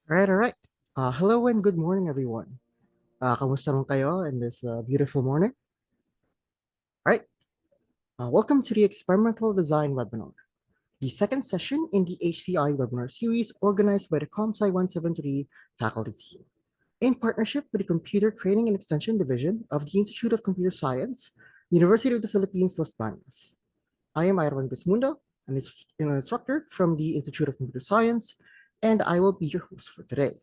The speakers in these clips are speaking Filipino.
All right. Hello and good morning, everyone. Kamusta naman kayo in this beautiful morning? All right. Welcome to the Experimental Design webinar, the second session in the HCI webinar series organized by the ComSci 173 faculty team in partnership with the Computer Training and Extension Division of the Institute of Computer Science, University of the Philippines, Los Baños. I am Iron Bismundo, an instructor from the Institute of Computer Science, and I will be your host for today.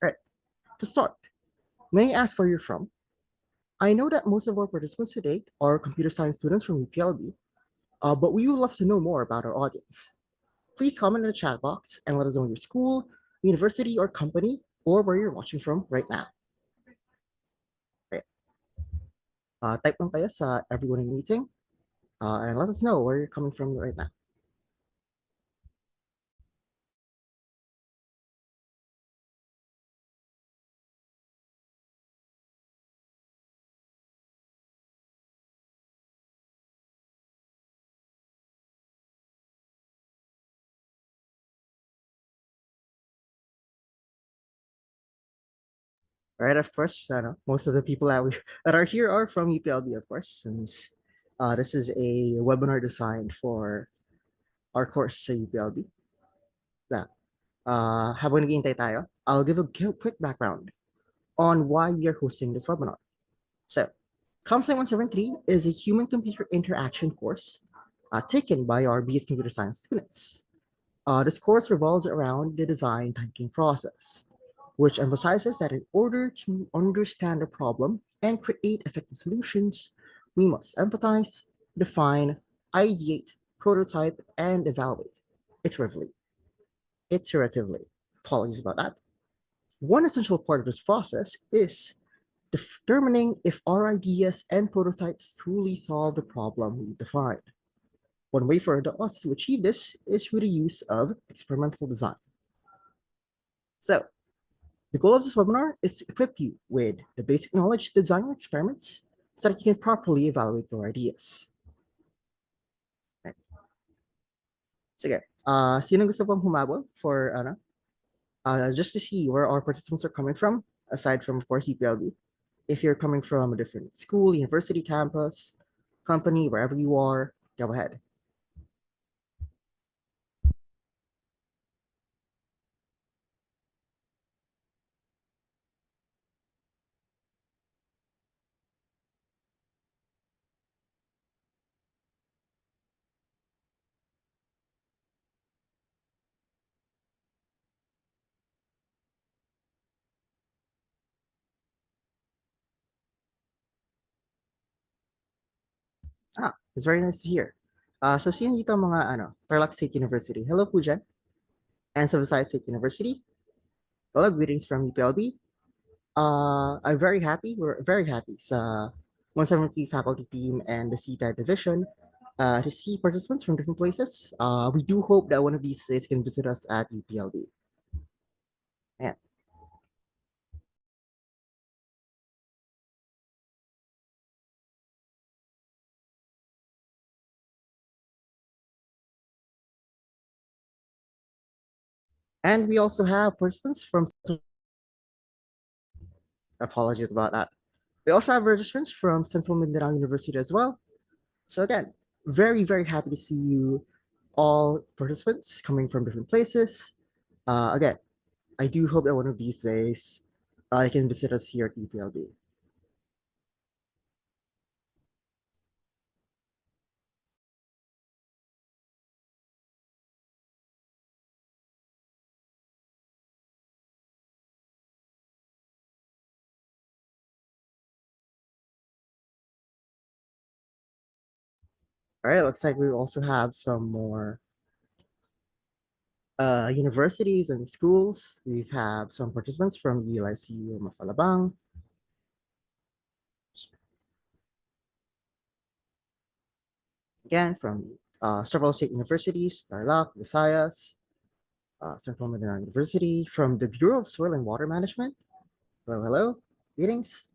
All right. To start, may I ask where you're from? I know that most of our participants today are computer science students from UPLB, but we would love to know more about our audience. Please comment in the chat box and let us know your school, university, or company, or where you're watching from right now. Right. Type lang tayo sa everyone in meeting and let us know where you're coming from right now. Right, of course, most of the people that are here are from UPLB, of course, since this is a webinar designed for our course sa UPLB. Habang naghihintay tayo, I'll give a quick background on why we are hosting this webinar. So, ComSci 173 is a human-computer interaction course taken by our BS Computer Science students. This course revolves around the design thinking process, which emphasizes that in order to understand a problem and create effective solutions, we must empathize, define, ideate, prototype, and evaluate iteratively. Iteratively. Apologies about that. One essential part of this process is determining if our ideas and prototypes truly solve the problem we defined. One way for us to achieve this is through the use of experimental design. So, the goal of this webinar is to equip you with the basic knowledge to design your experiments so that you can properly evaluate your ideas. Right. Sige, sino gusto pong humabol for just to see where our participants are coming from, aside from, of course, UPLB. If you're coming from a different school, university, campus, company, wherever you are, go ahead. It's very nice to hear. So sino dito ang mga Tarlac State University? Hello po dyan. And sa Visayas State University. Hello, greetings from UPLB. We're very happy sa 173 faculty team and the CTAD division to see participants from different places. We do hope that one of these days can visit us at UPLB. And And we also have participants from, apologies about that. We also have participants from Central Mindanao University as well. So again, very, very happy to see you all participants coming from different places. Again, I do hope that one of these days you can visit us here at UPLB. All right, looks like we also have some more universities and schools. We have some participants from ULICU Mafalabang, again from several state universities, Tarlac, Visayas, Central Mindanao University, from the Bureau of Soil and Water Management. Hello, hello, greetings.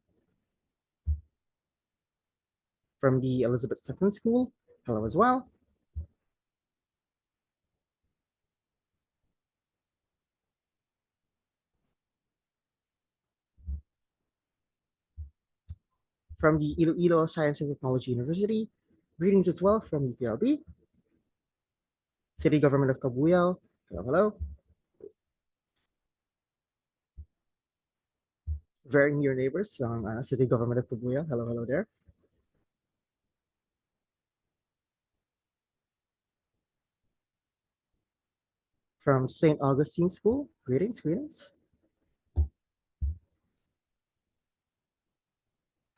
From the Elizabeth Stephen School, hello as well. from the Iloilo Science and Technology University. Greetings as well from UPLB, City Government of Cabuyao. Hello, hello. Very near neighbors, City Government of Cabuyao. Hello, hello there. From St. Augustine School. Greetings, greetings.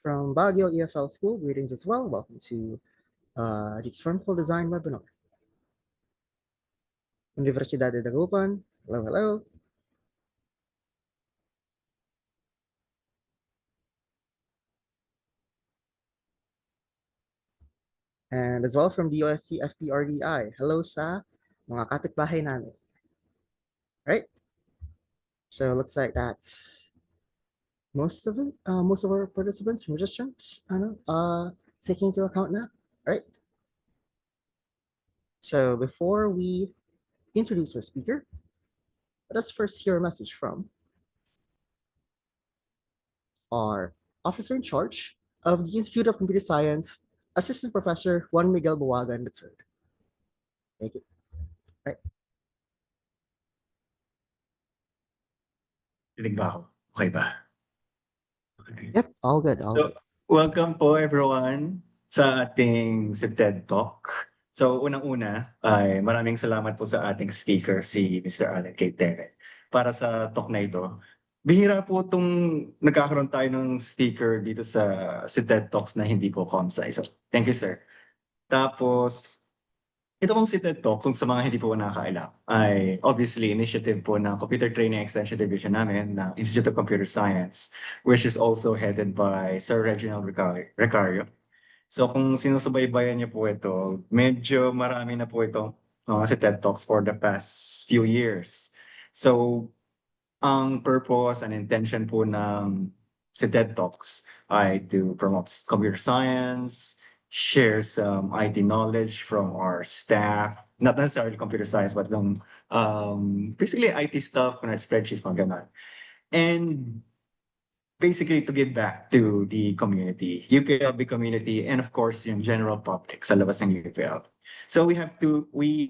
From Baguio EFL School. Greetings as well. Welcome to the Experimental Design webinar. Universidad de Dagupan. Hello, hello. And as well from the USC FPRDI. Hello sa mga kapitbahay namin. Right? So it looks like that's most of it. Most of our participants, registrants, taking into account now. Right? So before we introduce our speaker, let us first hear a message from our officer in charge of the Institute of Computer Science, Assistant Professor Juan Miguel Buwagan III. Thank you. Right. Dinig ba ako? Okay ba? Yep, all good, all good. Welcome po everyone sa ating TED Talk. So unang-una ay maraming salamat po sa ating speaker, si Mr. Alan K. Teme, para sa talk na ito. Bihira po itong nagkakaroon tayo ng speaker dito sa TED Talks na hindi po ComSci. So thank you, sir. Tapos, ito pong TED Talk, kung sa mga hindi po nakakaalam, ay obviously initiative po ng Computer Training Extension Division namin ng Institute of Computer Science, which is also headed by Sir Reginald Recario. So kung sinusubaybayan niyo po ito, medyo marami na po itong TED Talks for the past few years. So ang purpose and intention po ng TED Talks ay to promote computer science, share some IT knowledge from our staff, not necessarily computer science, but basically IT stuff, spreadsheets, mga ganun. And basically to give back to the community, UPLB community, and of course, yung general public sa labas ng UPLB. So we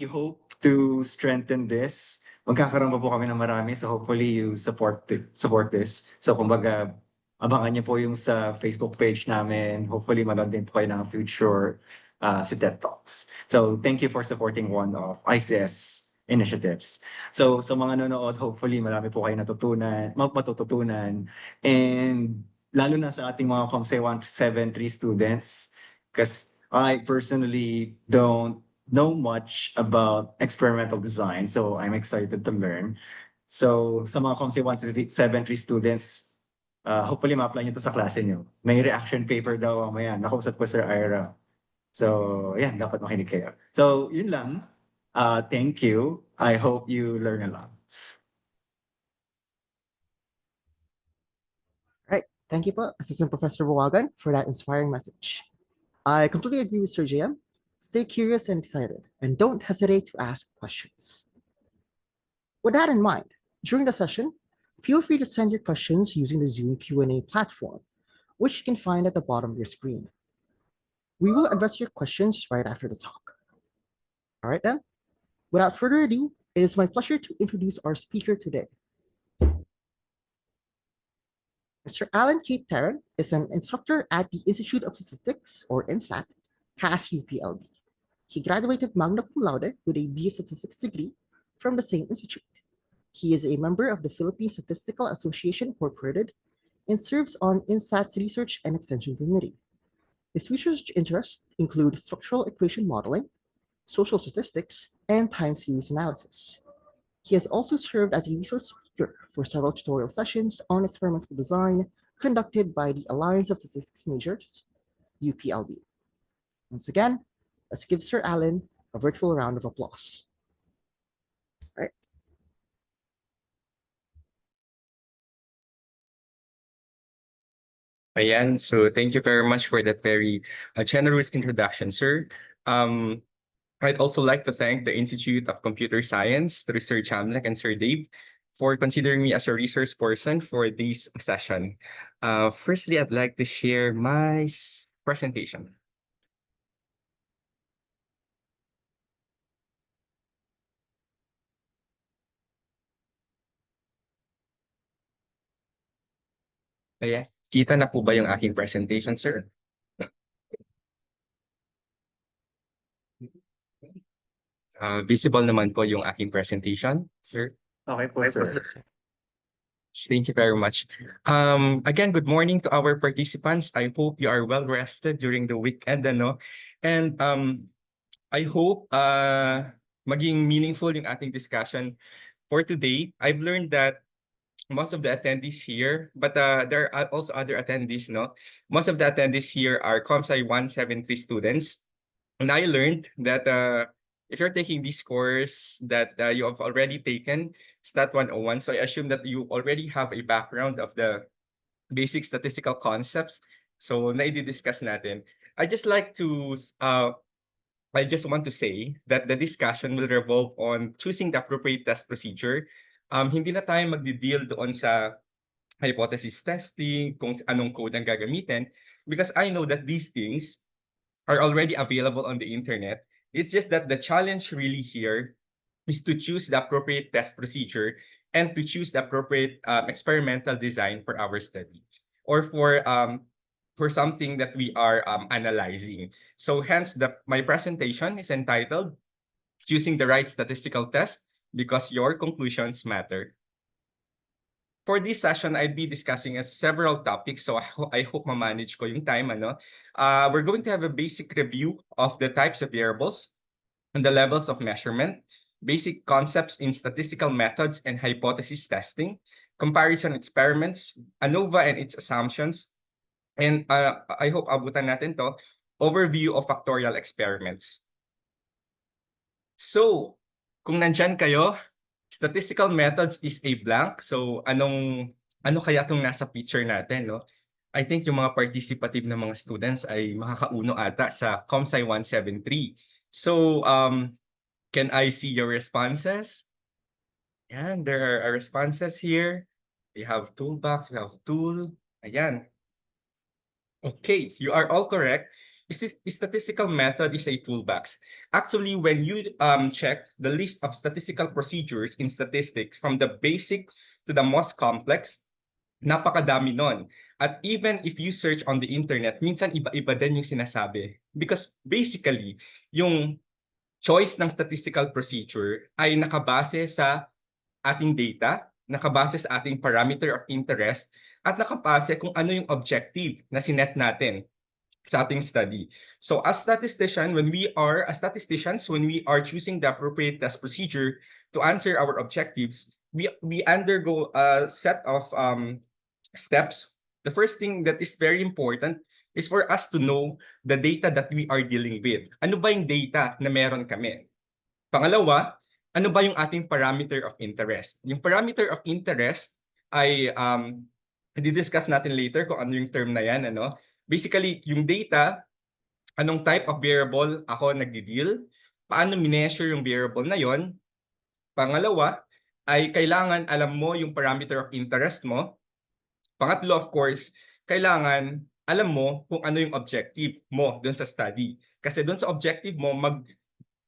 hope to strengthen this. Magkakaroon pa po kami ng marami, so hopefully you support this. So kumbaga, abangan niyo po yung sa Facebook page namin. Hopefully manood din po kayo ng future TED Talks. So thank you for supporting one of ICS initiatives. So sa mga nanonood, hopefully marami po kayo matututunan. And lalo na sa ating mga ComSci 173 students, because I personally don't know much about experimental design, so I'm excited to learn. So sa mga ComSci 173 students, hopefully ma-apply nyo to sa klase nyo. May reaction paper daw mamaya. Nakausap ko Sir Ira. So, yan, dapat makinig kayo. So, yun lang. Thank you. I hope you learn a lot. Right. Thank you po, Assistant Professor Buwagan, for that inspiring message. I completely agree with Sir JM. Stay curious and excited, and don't hesitate to ask questions. With that in mind, during the session, feel free to send your questions using the Zoom Q&A platform, which you can find at the bottom of your screen. We will address your questions right after the talk. All right then, without further ado, it is my pleasure to introduce our speaker today. Mr. Alan K. Tarrant is an instructor at the Institute of Statistics, or INSAT, CAS UPLB. He graduated magna cum laude with a BA Statistics degree from the same institute. He is a member of the Philippine Statistical Association Incorporated and serves on INSAT's Research and Extension Committee. His research interests include structural equation modeling, social statistics, and time series analysis. He has also served as a resource speaker for several tutorial sessions on experimental design conducted by the Alliance of Statistics Majors, UPLB. Once again, let's give Sir Alan a virtual round of applause. All right. Ayan, so thank you very much for that very generous introduction, sir. I'd also like to thank the Institute of Computer Science, through Sir Chamlek and Sir Dave, for considering me as a resource person for this session. Firstly, I'd like to share my presentation. Ayan, kita na po ba yung aking presentation, sir? Visible naman po yung aking presentation, sir. Okay po, sir. Thank you very much. Again, good morning to our participants. I hope you are well rested during the weekend, ano? And I hope maging meaningful yung ating discussion for today. I've learned that most of the attendees here, but there are also other attendees, no? Most of the attendees here are ComSci 173 students. And I learned that if you're taking this course that you have already taken, Stat 101, so I assume that you already have a background of the basic statistical concepts. So na-discuss natin. I just want to say that the discussion will revolve on choosing the appropriate test procedure. Hindi na tayo magdi-deal doon sa hypothesis testing, kung anong code ang gagamitin, because I know that these things are already available on the internet. It's just that the challenge really here is to choose the appropriate test procedure and to choose the appropriate experimental design for our study or for something that we are analyzing. So hence, my presentation is entitled Choosing the Right Statistical Test because Your Conclusions Matter. For this session, I'd be discussing several topics, so I hope ma-manage ko yung time. We're going to have a basic review of the types of variables and the levels of measurement, basic concepts in statistical methods and hypothesis testing, comparison experiments, ANOVA and its assumptions, and I hope abutan natin to, overview of factorial experiments. So, kung nandyan kayo, statistical methods is a blank. So, ano kaya itong nasa picture natin, no? I think yung mga participative na mga students ay makakauno ata sa ComSci 173. So, can I see your responses? Ayan, there are responses here. We have toolbox, we have tool. Ayan. Okay, you are all correct. Statistical method is a toolbox. Actually, when you check the list of statistical procedures in statistics from the basic to the most complex, napakadami nun. At even if you search on the internet, minsan iba-iba din yung sinasabi. Because basically, yung choice ng statistical procedure ay nakabase sa ating data, nakabase sa ating parameter of interest, at nakabase kung ano yung objective na sinet natin sa ating study. So as statisticians, when we are choosing the appropriate test procedure to answer our objectives, we undergo a set of steps. The first thing that is very important is for us to know the data that we are dealing with. Ano ba yung data na meron kami? Pangalawa, ano ba yung ating parameter of interest? Yung parameter of interest ay i-discuss natin later kung ano yung term na yan. Basically, yung data, anong type of variable ako nagdi-deal, paano mineasure yung variable na yon. Pangalawa, ay kailangan alam mo yung parameter of interest mo. Pangatlo, of course, kailangan alam mo kung ano yung objective mo doon sa study. Kasi doon sa objective mo,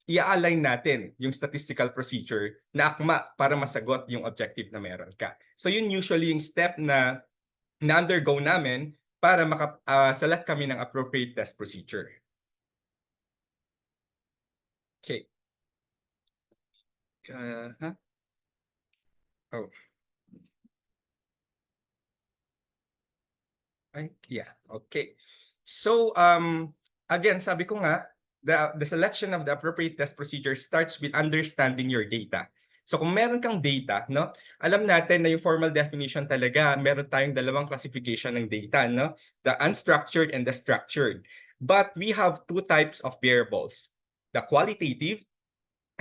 i-align natin yung statistical procedure na akma para masagot yung objective na meron ka. So yun usually yung step na na-undergo namin para select kami ng appropriate test procedure. Okay. Oh. Yeah, okay. So, again, sabi ko nga, the selection of the appropriate test procedure starts with understanding your data. So kung meron kang data, alam natin na yung formal definition talaga, meron tayong dalawang classification ng data, the unstructured and the structured. But we have two types of variables, the qualitative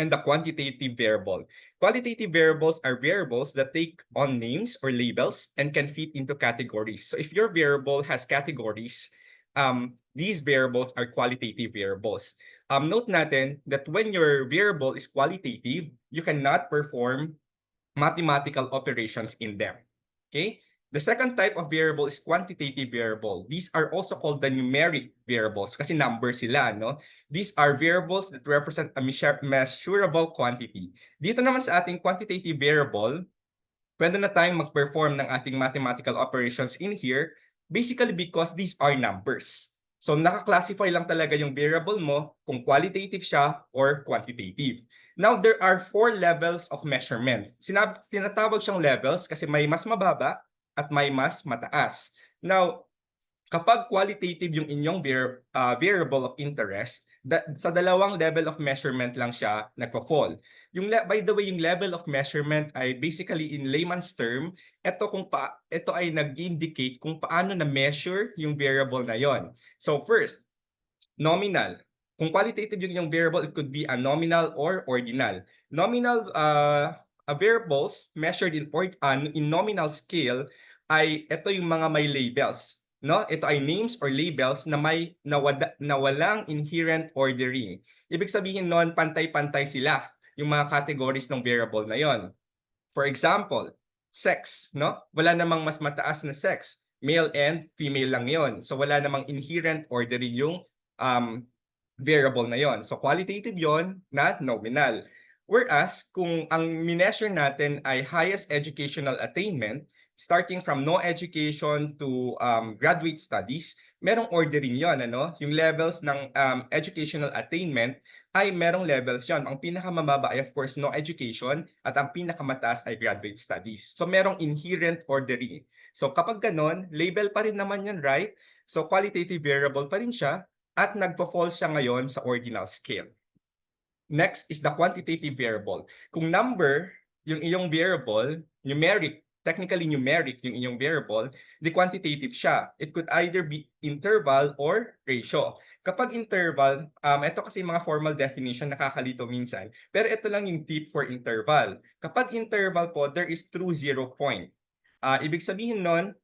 and the quantitative variable. Qualitative variables are variables that take on names or labels and can fit into categories. So if your variable has categories, these variables are qualitative variables. Note natin that when your variable is qualitative, you cannot perform mathematical operations in them. Okay? The second type of variable is quantitative variable. These are also called the numeric variables kasi number sila, no? These are variables that represent a measurable quantity. Dito naman sa ating quantitative variable, pwede na tayong mag-perform ng ating mathematical operations in here, basically because these are numbers. So naka-classify lang talaga yung variable mo kung qualitative siya or quantitative. Now, there are 4 levels of measurement. Sinatawag siyang levels kasi may mas mababa at may mas mataas. Now, kapag qualitative yung inyong variable of interest, sa dalawang level of measurement lang siya nagpo-fall. By the way, yung level of measurement ay basically in layman's term, ito ay nag-indicate kung paano na measure yung variable na yon. So first, nominal. Kung qualitative yung inyong variable, it could be a nominal or ordinal. Nominal variables measured in nominal scale ay ito yung mga may labels. No, ito ay names or labels na walang inherent ordering. Ibig sabihin noon, pantay-pantay sila yung mga categories ng variable na yon. For example, sex, no? Wala namang mas mataas na sex. Male and female lang yon. So wala namang inherent ordering yung variable na yon. So qualitative yon, not nominal. Whereas kung ang mineasure natin ay highest educational attainment, starting from no education to graduate studies, merong ordering yon, ano? Yung levels ng educational attainment ay merong levels yon. Ang pinakamababa ay of course no education at ang pinakamataas ay graduate studies. So merong inherent ordering. So kapag ganon, label pa rin naman yan, right? So qualitative variable pa rin siya at nagpo-fall siya ngayon sa ordinal scale. Next is the quantitative variable. Kung number yung iyong variable, numeric, technically numeric yung inyong variable, the quantitative siya. It could either be interval or ratio. Kapag interval, ito kasi mga formal definition nakakalito minsan, pero ito lang yung tip for interval. Kapag interval po, there is true 0 point. Ibig sabihin nun,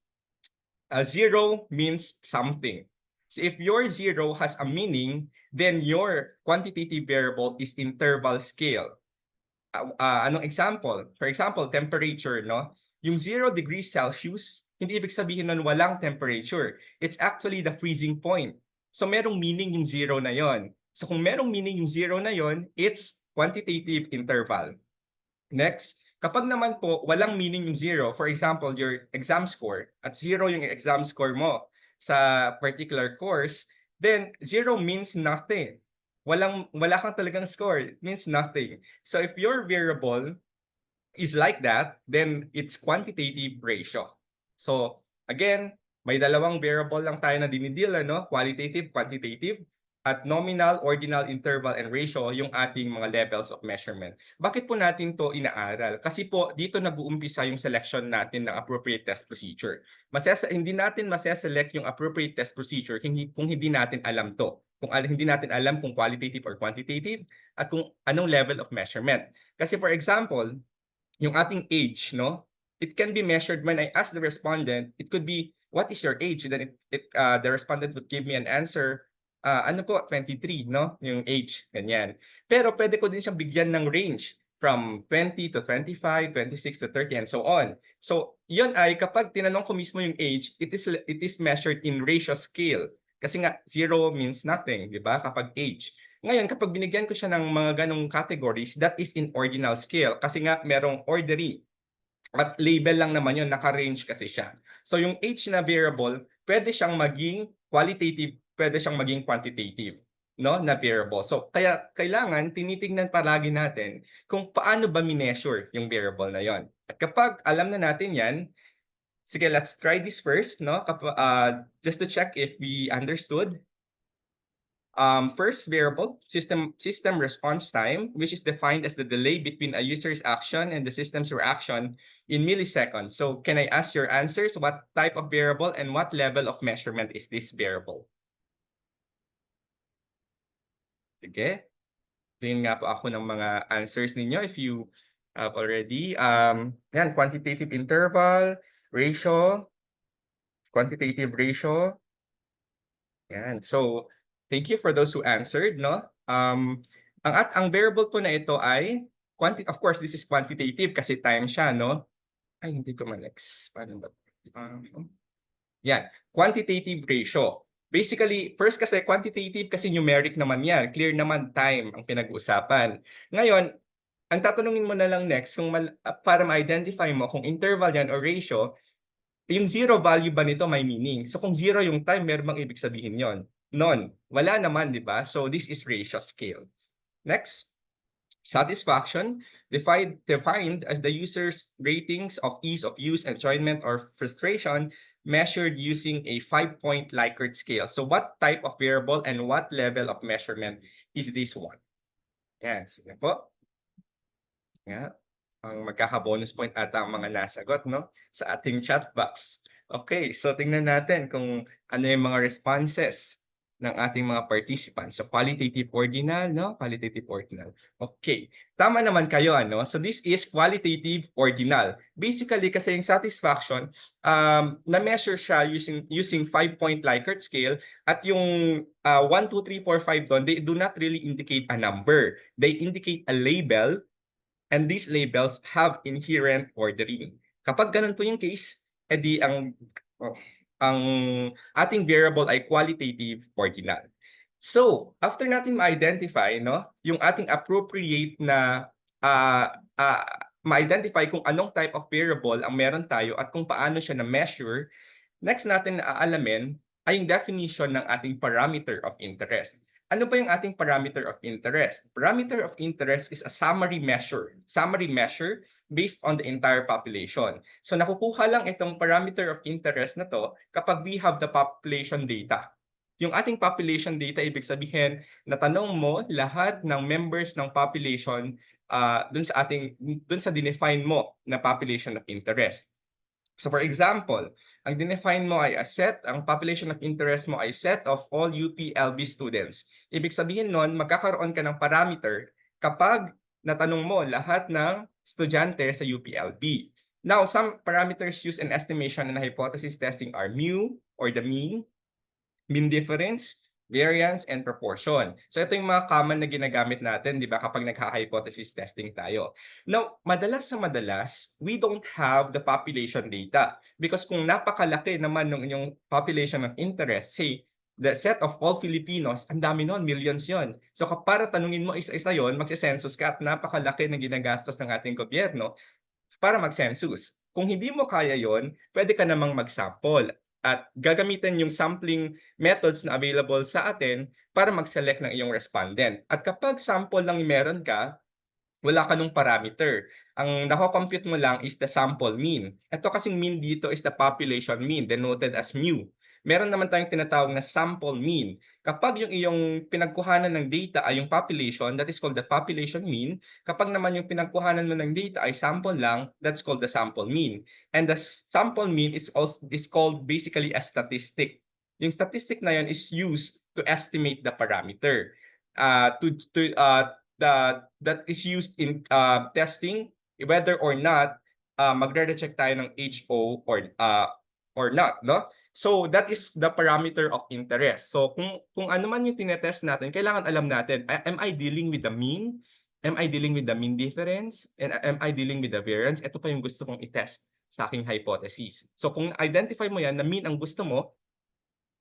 0 means something. So if your 0 has a meaning, then your quantitative variable is interval scale. Anong example? For example, temperature, no? Yung 0 degrees Celsius, hindi ibig sabihin nun walang temperature. It's actually the freezing point. So merong meaning yung 0 na yon. So kung merong meaning yung 0 na yon, it's quantitative interval. Next, kapag naman po walang meaning yung 0, for example, your exam score, at 0 yung exam score mo sa particular course, then 0 means nothing. Wala kang talagang score, it means nothing. So if your variable is like that, then it's quantitative ratio. So again, may dalawang variable lang tayo na dinidil, ano? Qualitative, quantitative, at nominal, ordinal, interval, and ratio yung ating mga levels of measurement. Bakit po natin to inaaral? Kasi po dito nag-uumpisa yung selection natin ng appropriate test procedure. Hindi natin maseselect yung appropriate test procedure kung hindi natin alam to. Kung hindi natin alam kung qualitative or quantitative at kung anong level of measurement. Kasi for example, yung ating age, no? It can be measured when I ask the respondent, it could be, what is your age? Then the respondent would give me an answer, ano po, 23, no? Yung age, ganyan. Pero pwede ko din siyang bigyan ng range from 20 to 25, 26 to 30, and so on. So, yun ay kapag tinanong ko mismo yung age, it is measured in ratio scale. Kasi nga, 0 means nothing, di ba? Kapag age. Ngayon, kapag binigyan ko siya ng mga ganong categories, that is in ordinal scale. Kasi nga, merong ordering. At label lang naman yun, naka-range kasi siya. So yung age na variable, pwede siyang maging qualitative, pwede siyang maging quantitative, no, na variable. So kaya kailangan tinitingnan palagi natin kung paano ba mineasure yung variable na yon. At kapag alam na natin yan, sige, let's try this first, no? Just to check if we understood. First variable, system response time, which is defined as the delay between a user's action and the system's reaction in milliseconds. So can I ask your answers? What type of variable and what level of measurement is this variable? Sige. Tingin nga po ako ng mga answers ninyo if you have already. Yan, quantitative interval, ratio, quantitative ratio. Yan. So, thank you for those who answered, no? Ang variable po na ito ay Of course, this is quantitative kasi time siya, no? Ay, hindi ko ma-next. Paano ba? Yan, quantitative ratio. Basically, first kasi quantitative kasi numeric naman yan. Clear naman time ang pinag-uusapan. Ngayon, ang tatanungin mo na lang next kung para ma-identify mo kung interval yan or ratio, yung zero value ba nito may meaning? So kung zero yung time, meron bang ibig sabihin yon? None. Wala naman, di ba? So this is ratio scale. Next. Satisfaction, defined as the user's ratings of ease of use, enjoyment, or frustration measured using a 5-point Likert scale. So what type of variable and what level of measurement is this one? Yan, sige po. Yan. Ang magkaka-bonus point ata ang mga nasagot, no? Sa ating chat box. Okay, so tingnan natin kung ano yung mga responses ng ating mga participants. So qualitative ordinal, no? Qualitative ordinal. Okay, tama naman kayo, ano? So this is qualitative ordinal. Basically, kasi yung satisfaction, na-measure siya using 5-point Likert scale at yung 1, 2, 3, 4, 5 doon, they do not really indicate a number. They indicate a label. And these labels have inherent ordering. Kapag ganun po yung case, edi ang ating variable ay qualitative ordinal. So, after natin ma-identify, no, yung ating appropriate na ma-identify kung anong type of variable ang meron tayo at kung paano siya na-measure, next natin na aalamin ay yung definition ng ating parameter of interest. Ano ba yung ating parameter of interest? Parameter of interest is a summary measure based on the entire population. So nakukuha lang itong parameter of interest na to kapag we have the population data. Yung ating population data, ibig sabihin, natanong mo lahat ng members ng population dun sa dinefine mo na population of interest. So for example, ang dinefine mo ay ang population of interest mo ay set of all UPLB students. Ibig sabihin nun, magkakaroon ka ng parameter kapag natanong mo lahat ng estudyante sa UPLB. Now, some parameters used in estimation and hypothesis testing are mu, or the mean difference, variance, and proportion. So ito yung mga common na ginagamit natin, di ba, kapag nagha-hypothesis testing tayo. Now, madalas, we don't have the population data because kung napakalaki naman ng inyong population of interest, say, the set of all Filipinos, ang dami nun, millions yon. So para tanungin mo isa-isa yon, magsisensus ka at napakalaki na ginagastos ng ating gobyerno para mag-census. Kung hindi mo kaya yon, pwede ka namang mag-sample at gagamitin yung sampling methods na available sa atin para mag-select ng iyong respondent. At kapag sample lang meron ka, wala ka nung parameter. Ang nako-compute mo lang is the sample mean. Ito kasing mean dito is the population mean, denoted as mu. Meron naman tayong tinatawag na sample mean. Kapag yung iyong pinagkuhanan ng data ay yung population, that is called the population mean. Kapag naman yung pinagkuhanan mo ng data ay sample lang, that's called the sample mean. And the sample mean is called basically a statistic. Yung statistic na yun is used to estimate the parameter. That is used in testing whether or not magre-reject tayo ng HO or not, no? So that is the parameter of interest. So kung ano man yung tinetest natin, kailangan alam natin, am I dealing with the mean? Am I dealing with the mean difference? And am I dealing with the variance? Ito pa yung gusto kong i-test sa aking hypothesis. So kung identify mo yan na mean ang gusto mo,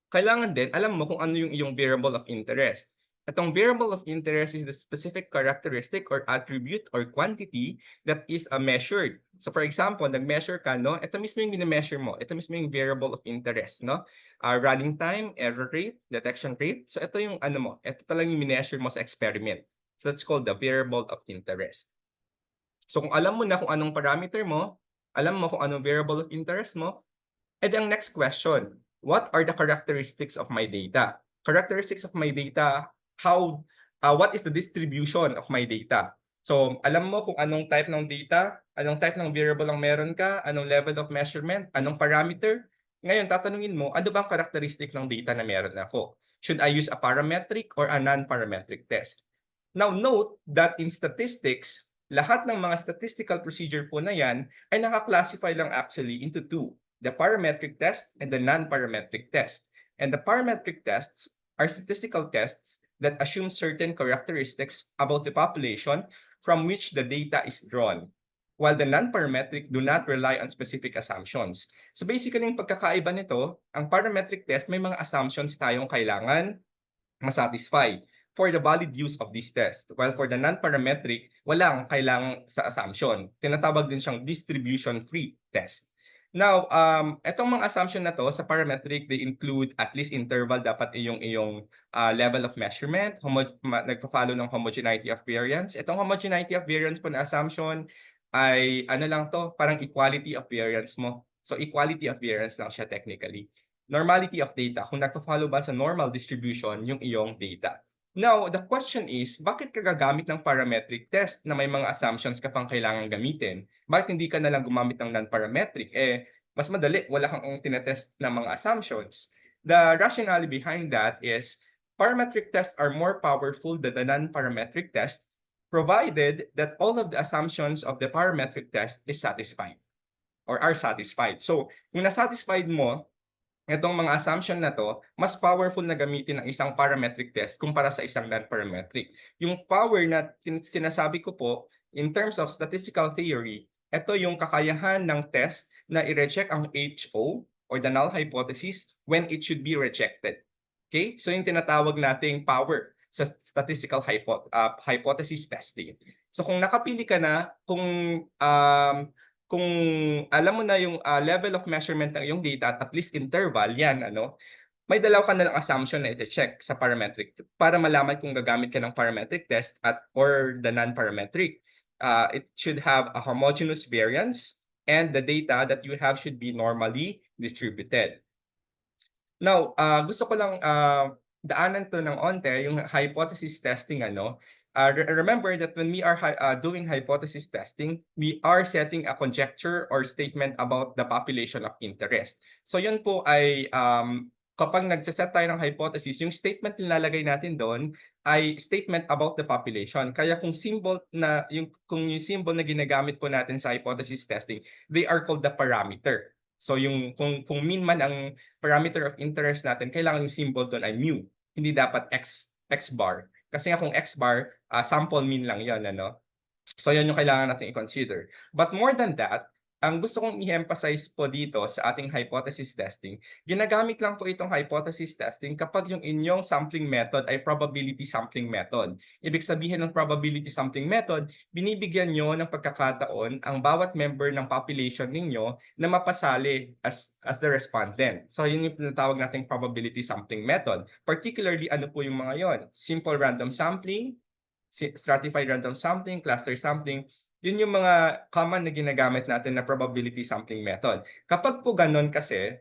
kailangan din alam mo kung ano yung iyong variable of interest. Itong variable of interest is the specific characteristic or attribute or quantity that is measured. So for example, nag-measure ka, no? Ito mismo yung mini-measure mo. Ito mismo yung variable of interest, no? Running time, error rate, detection rate. So ito yung ano mo. Ito talagang yung mini-measure mo sa experiment. So that's called the variable of interest. So kung alam mo na kung anong parameter mo, alam mo kung anong variable of interest mo, and ang next question, what are the characteristics of my data? Characteristics of my data, what is the distribution of my data? So, alam mo kung anong type ng data, anong type ng variable ang meron ka, anong level of measurement, anong parameter. Ngayon, tatanungin mo, ano bang characteristic ng data na meron ako? Should I use a parametric or a non-parametric test? Now, note that in statistics, lahat ng mga statistical procedure po na yan ay naka-classify lang actually into two, the parametric test and the non-parametric test. And the parametric tests are statistical tests that assume certain characteristics about the population from which the data is drawn, while the non-parametric do not rely on specific assumptions. So basically, yung pagkakaiba nito, ang parametric test may mga assumptions tayong kailangan masatisfy for the valid use of this test. While for the non-parametric, walang kailangang sa assumption. Tinatawag din siyang distribution-free test. Now, etong mga assumption na to sa parametric, they include at least interval, dapat iyong level of measurement, nagpa-follow ng homogeneity of variance. Itong homogeneity of variance po na assumption ay ano lang to, parang equality of variance mo. So equality of variance lang siya technically. Normality of data, kung nagpa-follow ba sa normal distribution yung iyong data. Now, the question is, bakit ka gagamit ng parametric test na may mga assumptions ka pang kailangan gamitin? Bakit hindi ka na lang gumamit ng non-parametric? Mas madali, wala kang tinetest na mga assumptions. The rationale behind that is, parametric tests are more powerful than the non-parametric test, provided that all of the assumptions of the parametric test is satisfied or are satisfied. So, kung nasatisfied mo itong mga assumption na to, mas powerful na gamitin ang isang parametric test kumpara sa isang non-parametric. Yung power na sinasabi ko po, in terms of statistical theory, ito yung kakayahan ng test na i-reject ang HO or the null hypothesis when it should be rejected. Okay? So yung tinatawag nating power sa statistical hypothesis testing. So kung nakapili ka na, kung alam mo na yung level of measurement ng iyong data at least interval, yan, may dalaw ka na lang assumption na iti-check sa parametric para malaman kung gagamit ka ng parametric test or the non-parametric. It should have a homogeneous variance and the data that you have should be normally distributed. Now, gusto ko lang daanan to ng onte, yung hypothesis testing, remember that when we are doing hypothesis testing, we are setting a conjecture or statement about the population of interest. So yun po ay kapag nagsaset tayo ng hypothesis, yung statement na nilalagay natin doon ay statement about the population. Kaya kung symbol na yung symbol na ginagamit po natin sa hypothesis testing, they are called the parameter. So yung kung mean man ang parameter of interest natin, kailangan yung symbol doon ay mu, hindi dapat x bar. Kasi nga kung x bar, sample mean lang yan, So yan yung kailangan natin i-consider. But more than that, ang gusto kong i-emphasize po dito sa ating hypothesis testing, ginagamit lang po itong hypothesis testing kapag yung inyong sampling method ay probability sampling method. Ibig sabihin ng probability sampling method, binibigyan nyo ng pagkakataon ang bawat member ng population ninyo na mapasali as the respondent. So yun yung tinatawag nating probability sampling method. Particularly, ano po yung mga yon? Simple random sampling, stratified random sampling, cluster sampling. Yun yung mga common na ginagamit natin na probability sampling method. Kapag po ganun kasi,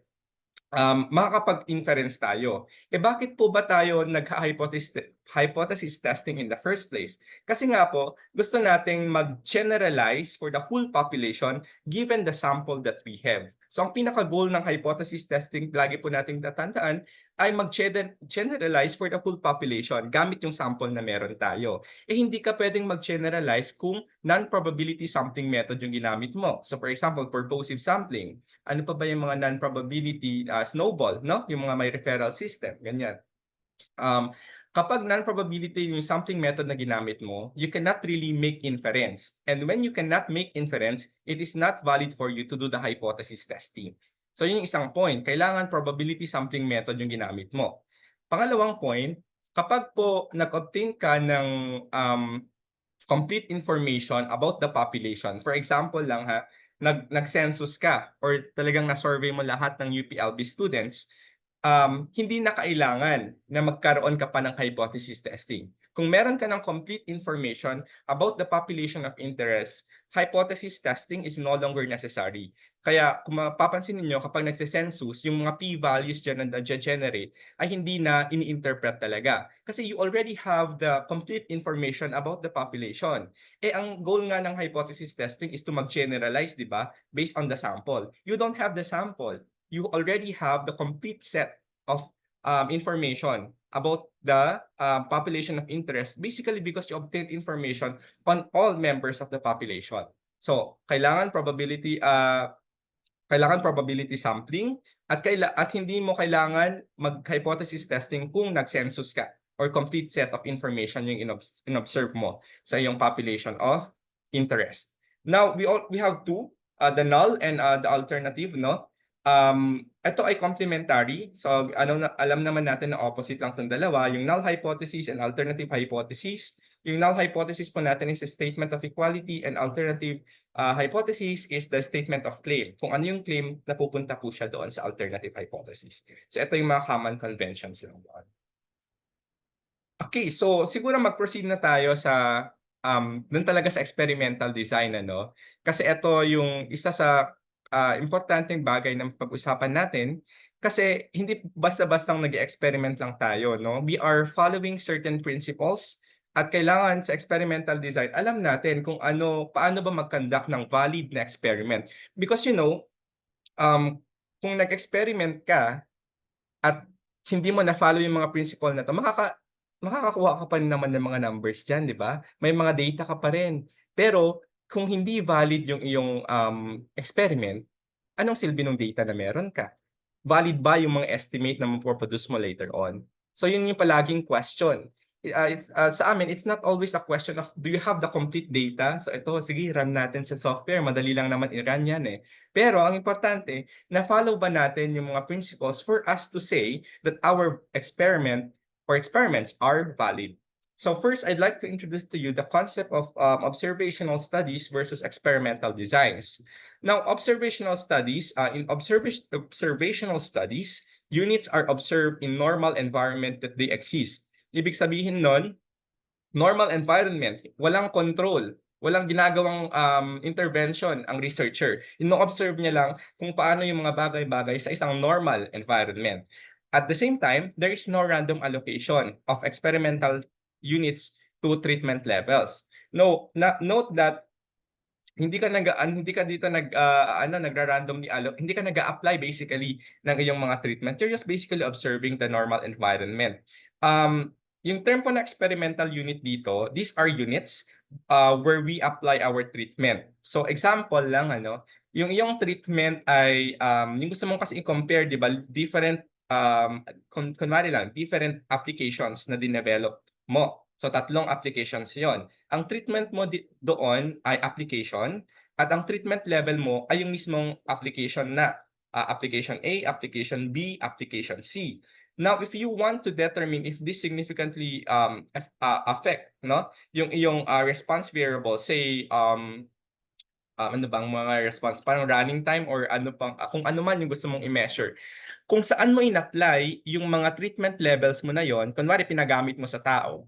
makakapag-inference tayo. Bakit po ba tayo nag-hypothesis testing in the first place? Kasi nga po, gusto nating mag-generalize for the whole population given the sample that we have. So ang pinaka-goal ng hypothesis testing, lagi po nating tatandaan, ay mag-generalize for the whole population gamit yung sample na meron tayo. Hindi ka pwedeng mag-generalize kung non-probability sampling method yung ginamit mo. So for example, purposive sampling. Ano pa ba yung mga non-probability snowball, yung mga may referral system, ganyan. Kapag non-probability yung sampling method na ginamit mo, you cannot really make inference. And when you cannot make inference, it is not valid for you to do the hypothesis testing. So yun yung isang point, kailangan probability sampling method yung ginamit mo. Pangalawang point, kapag po nag-obtain ka ng complete information about the population, for example lang nag-census ka or talagang na-survey mo lahat ng UPLB students, hindi na kailangan na magkaroon ka pa ng hypothesis testing. Kung meron ka ng complete information about the population of interest, hypothesis testing is no longer necessary. Kaya kung mapapansin niyo kapag nagse-census, yung mga p-values dyan na generate ay hindi na ini-interpret talaga. Kasi you already have the complete information about the population. Ang goal nga ng hypothesis testing is to mag-generalize, di ba? Based on the sample. You don't have the sample. You already have the complete set of information about the population of interest, basically because you obtained information on all members of the population. So, kailangan probability sampling at hindi mo kailangan mag-hypothesis testing kung nag-census ka. or complete set of information yung in-observe mo sa iyong population of interest. Now, we have two, the null and the alternative, no? Ito ay complementary. So, alam naman natin na opposite lang sa dalawa, yung null hypothesis and alternative hypothesis. Yung null hypothesis po natin is a statement of equality, and alternative hypothesis is the statement of claim. Kung ano yung claim, napupunta po siya doon sa alternative hypothesis. So, ito yung mga common conventions lang doon. Okay, so siguro mag-proceed na tayo sa dun talaga sa experimental design, ano? Kasi ito yung isa sa importanteng bagay na pag-usapan natin, kasi hindi basta-bastang nag-experiment lang tayo, no? We are following certain principles, at kailangan sa experimental design alam natin kung paano ba mag-conduct ng valid na experiment. Because kung nag-experiment ka at hindi mo na-follow yung mga principle na 'to, makakakuha ka pa rin naman ng mga numbers diyan, 'di ba? May mga data ka pa rin. Pero kung hindi valid yung iyong experiment, anong silbi ng data na meron ka? Valid ba yung mga estimate na mapo-produce mo later on? So yun yung palaging question. Sa amin, it's not always a question of do you have the complete data? So ito, sige, run natin sa software. Madali lang naman i-run yan eh. Pero ang importante, na-follow ba natin yung mga principles for us to say that our experiment or experiments are valid? So first, I'd like to introduce to you the concept of observational studies versus experimental designs. Now, observational studies, in observational studies, units are observed in normal environment that they exist. Ibig sabihin nun, normal environment, walang control, walang ginagawang intervention ang researcher. Ino-observe niya lang kung paano yung mga bagay-bagay sa isang normal environment. At the same time, there is no random allocation of experimental units to treatment levels. Note that hindi ka dito nagra-randomly hindi ka nag-a-apply basically ng iyong mga treatment. You're just basically observing the normal environment. Yung term po na experimental unit dito, these are units where we apply our treatment. So example lang, yung iyong treatment ay yung gusto mong kasi i-compare, di ba, different kunwari lang, different applications na dinevelop mo. So tatlong applications 'yon. Ang treatment mo doon ay application, at ang treatment level mo ay yung mismong application na application A, application B, application C. Now, if you want to determine if this significantly affect yung iyong response variable, say ano bang mga response, parang running time or kung ano man yung gusto mong i-measure. Kung saan mo in-apply yung mga treatment levels mo na yon, kunwari pinagamit mo sa tao,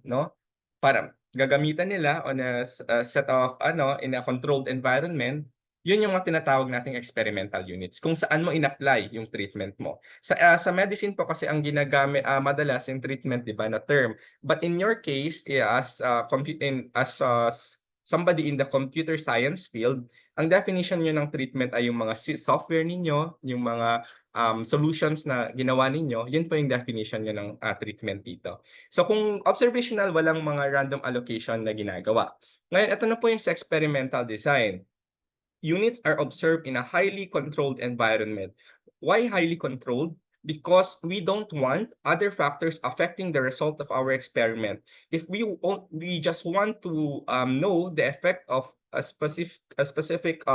para gagamitan nila on a set of in a controlled environment, yun yung mga tinatawag nating experimental units, kung saan mo in-apply yung treatment mo. Sa medicine po kasi ang ginagamit madalas yung treatment, di ba, na term. But in your case, as somebody in the computer science field, ang definition nyo ng treatment ay yung mga software ninyo, yung mga solutions na ginawa ninyo, yun po yung definition nyo ng treatment dito. So kung observational, walang mga random allocation na ginagawa. Ngayon, ito na po yung sa experimental design. Units are observed in a highly controlled environment. Why highly controlled? Because we don't want other factors affecting the result of our experiment. If we just want to know the effect of a specific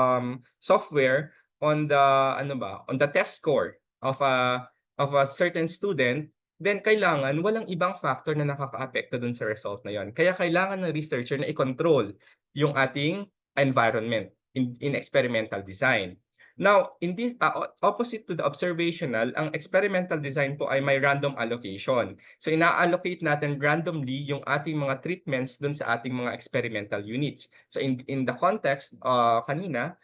software on the test score of a certain student, then kailangan walang ibang factor na nakakaapekto dun sa result na yon. Kaya kailangan ng researcher na i-control yung ating environment in experimental design. Now, in this opposite to the observational, ang experimental design po ay may random allocation. So ina-allocate natin randomly yung ating mga treatments dun sa ating mga experimental units. So in the context kanina,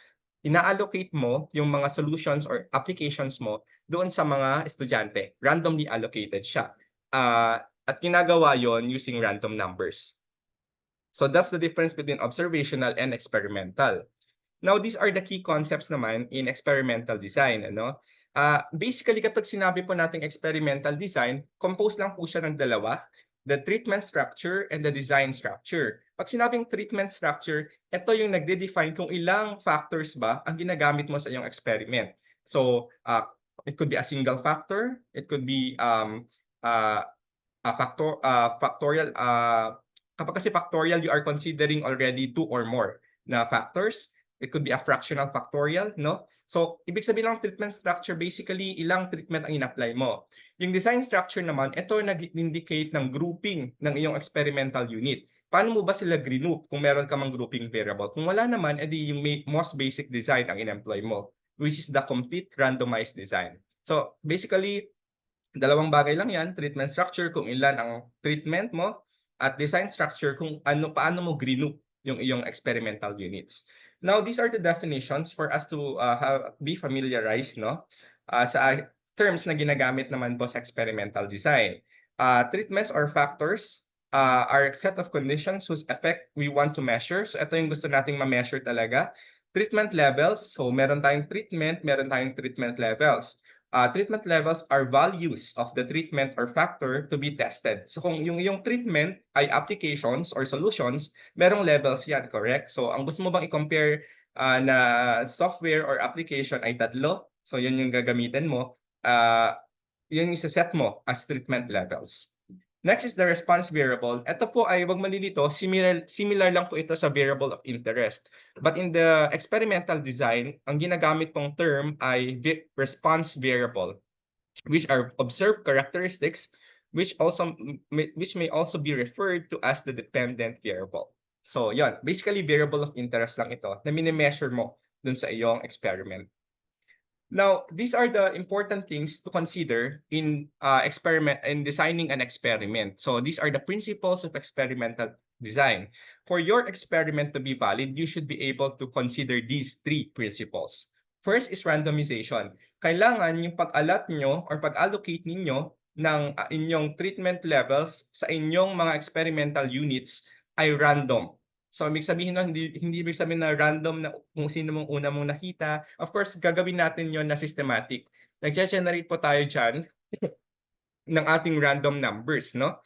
ina-allocate mo yung mga solutions or applications mo doon sa mga estudyante. Randomly allocated siya. At ginagawa yon using random numbers. So that's the difference between observational and experimental. Now, these are the key concepts naman in experimental design. Basically, kapag sinabi po nating experimental design, compose lang po siya ng dalawa, the treatment structure and the design structure. Pag sinabing treatment structure, ito yung nagde-define kung ilang factors ba ang ginagamit mo sa iyong experiment. So, it could be a single factor, it could be factorial, kapag kasi factorial, you are considering already 2 or more na factors. It could be a fractional factorial, no? So, ibig sabihin ng treatment structure, basically, ilang treatment ang in-apply mo. Yung design structure naman, ito nag-indicate ng grouping ng iyong experimental unit. Paano mo ba sila group kung meron ka mang grouping variable? Kung wala naman, edi yung most basic design ang in-employ mo, which is the complete randomized design. So, basically, dalawang bagay lang yan, treatment structure kung ilan ang treatment mo, at design structure kung paano mo group yung iyong experimental units. Now, these are the definitions for us to be familiarized, no? Sa terms na ginagamit naman po sa experimental design. Treatments or factors are a set of conditions whose effect we want to measure. So ito yung gusto nating ma-measure talaga. Treatment levels. So meron tayong treatment levels. Treatment levels are values of the treatment or factor to be tested. So kung yung treatment ay applications or solutions, merong levels yan, correct? So ang gusto mo bang i-compare na software or application ay tatlo? So yun yung gagamitin mo. Yun yung set mo as treatment levels. Next is the response variable. Ito po ay, wag malilito, similar lang po ito sa variable of interest. But in the experimental design, ang ginagamit pong term ay response variable, which are observed characteristics, which may also be referred to as the dependent variable. So, yon, basically variable of interest lang ito na mini-measure mo dun sa iyong experiment. Now, these are the important things to consider in designing an experiment. So these are the principles of experimental design. For your experiment to be valid, you should be able to consider these 3 principles. First is randomization. Kailangan yung pag-allot nyo or pag-allocate ninyo ng inyong treatment levels sa inyong mga experimental units ay random. So, ibig sabihin nun, hindi ibig sabihin na random na kung sino mong una mong nakita. Of course, gagawin natin yon na systematic. Nag-generate po tayo dyan ng ating random numbers, no?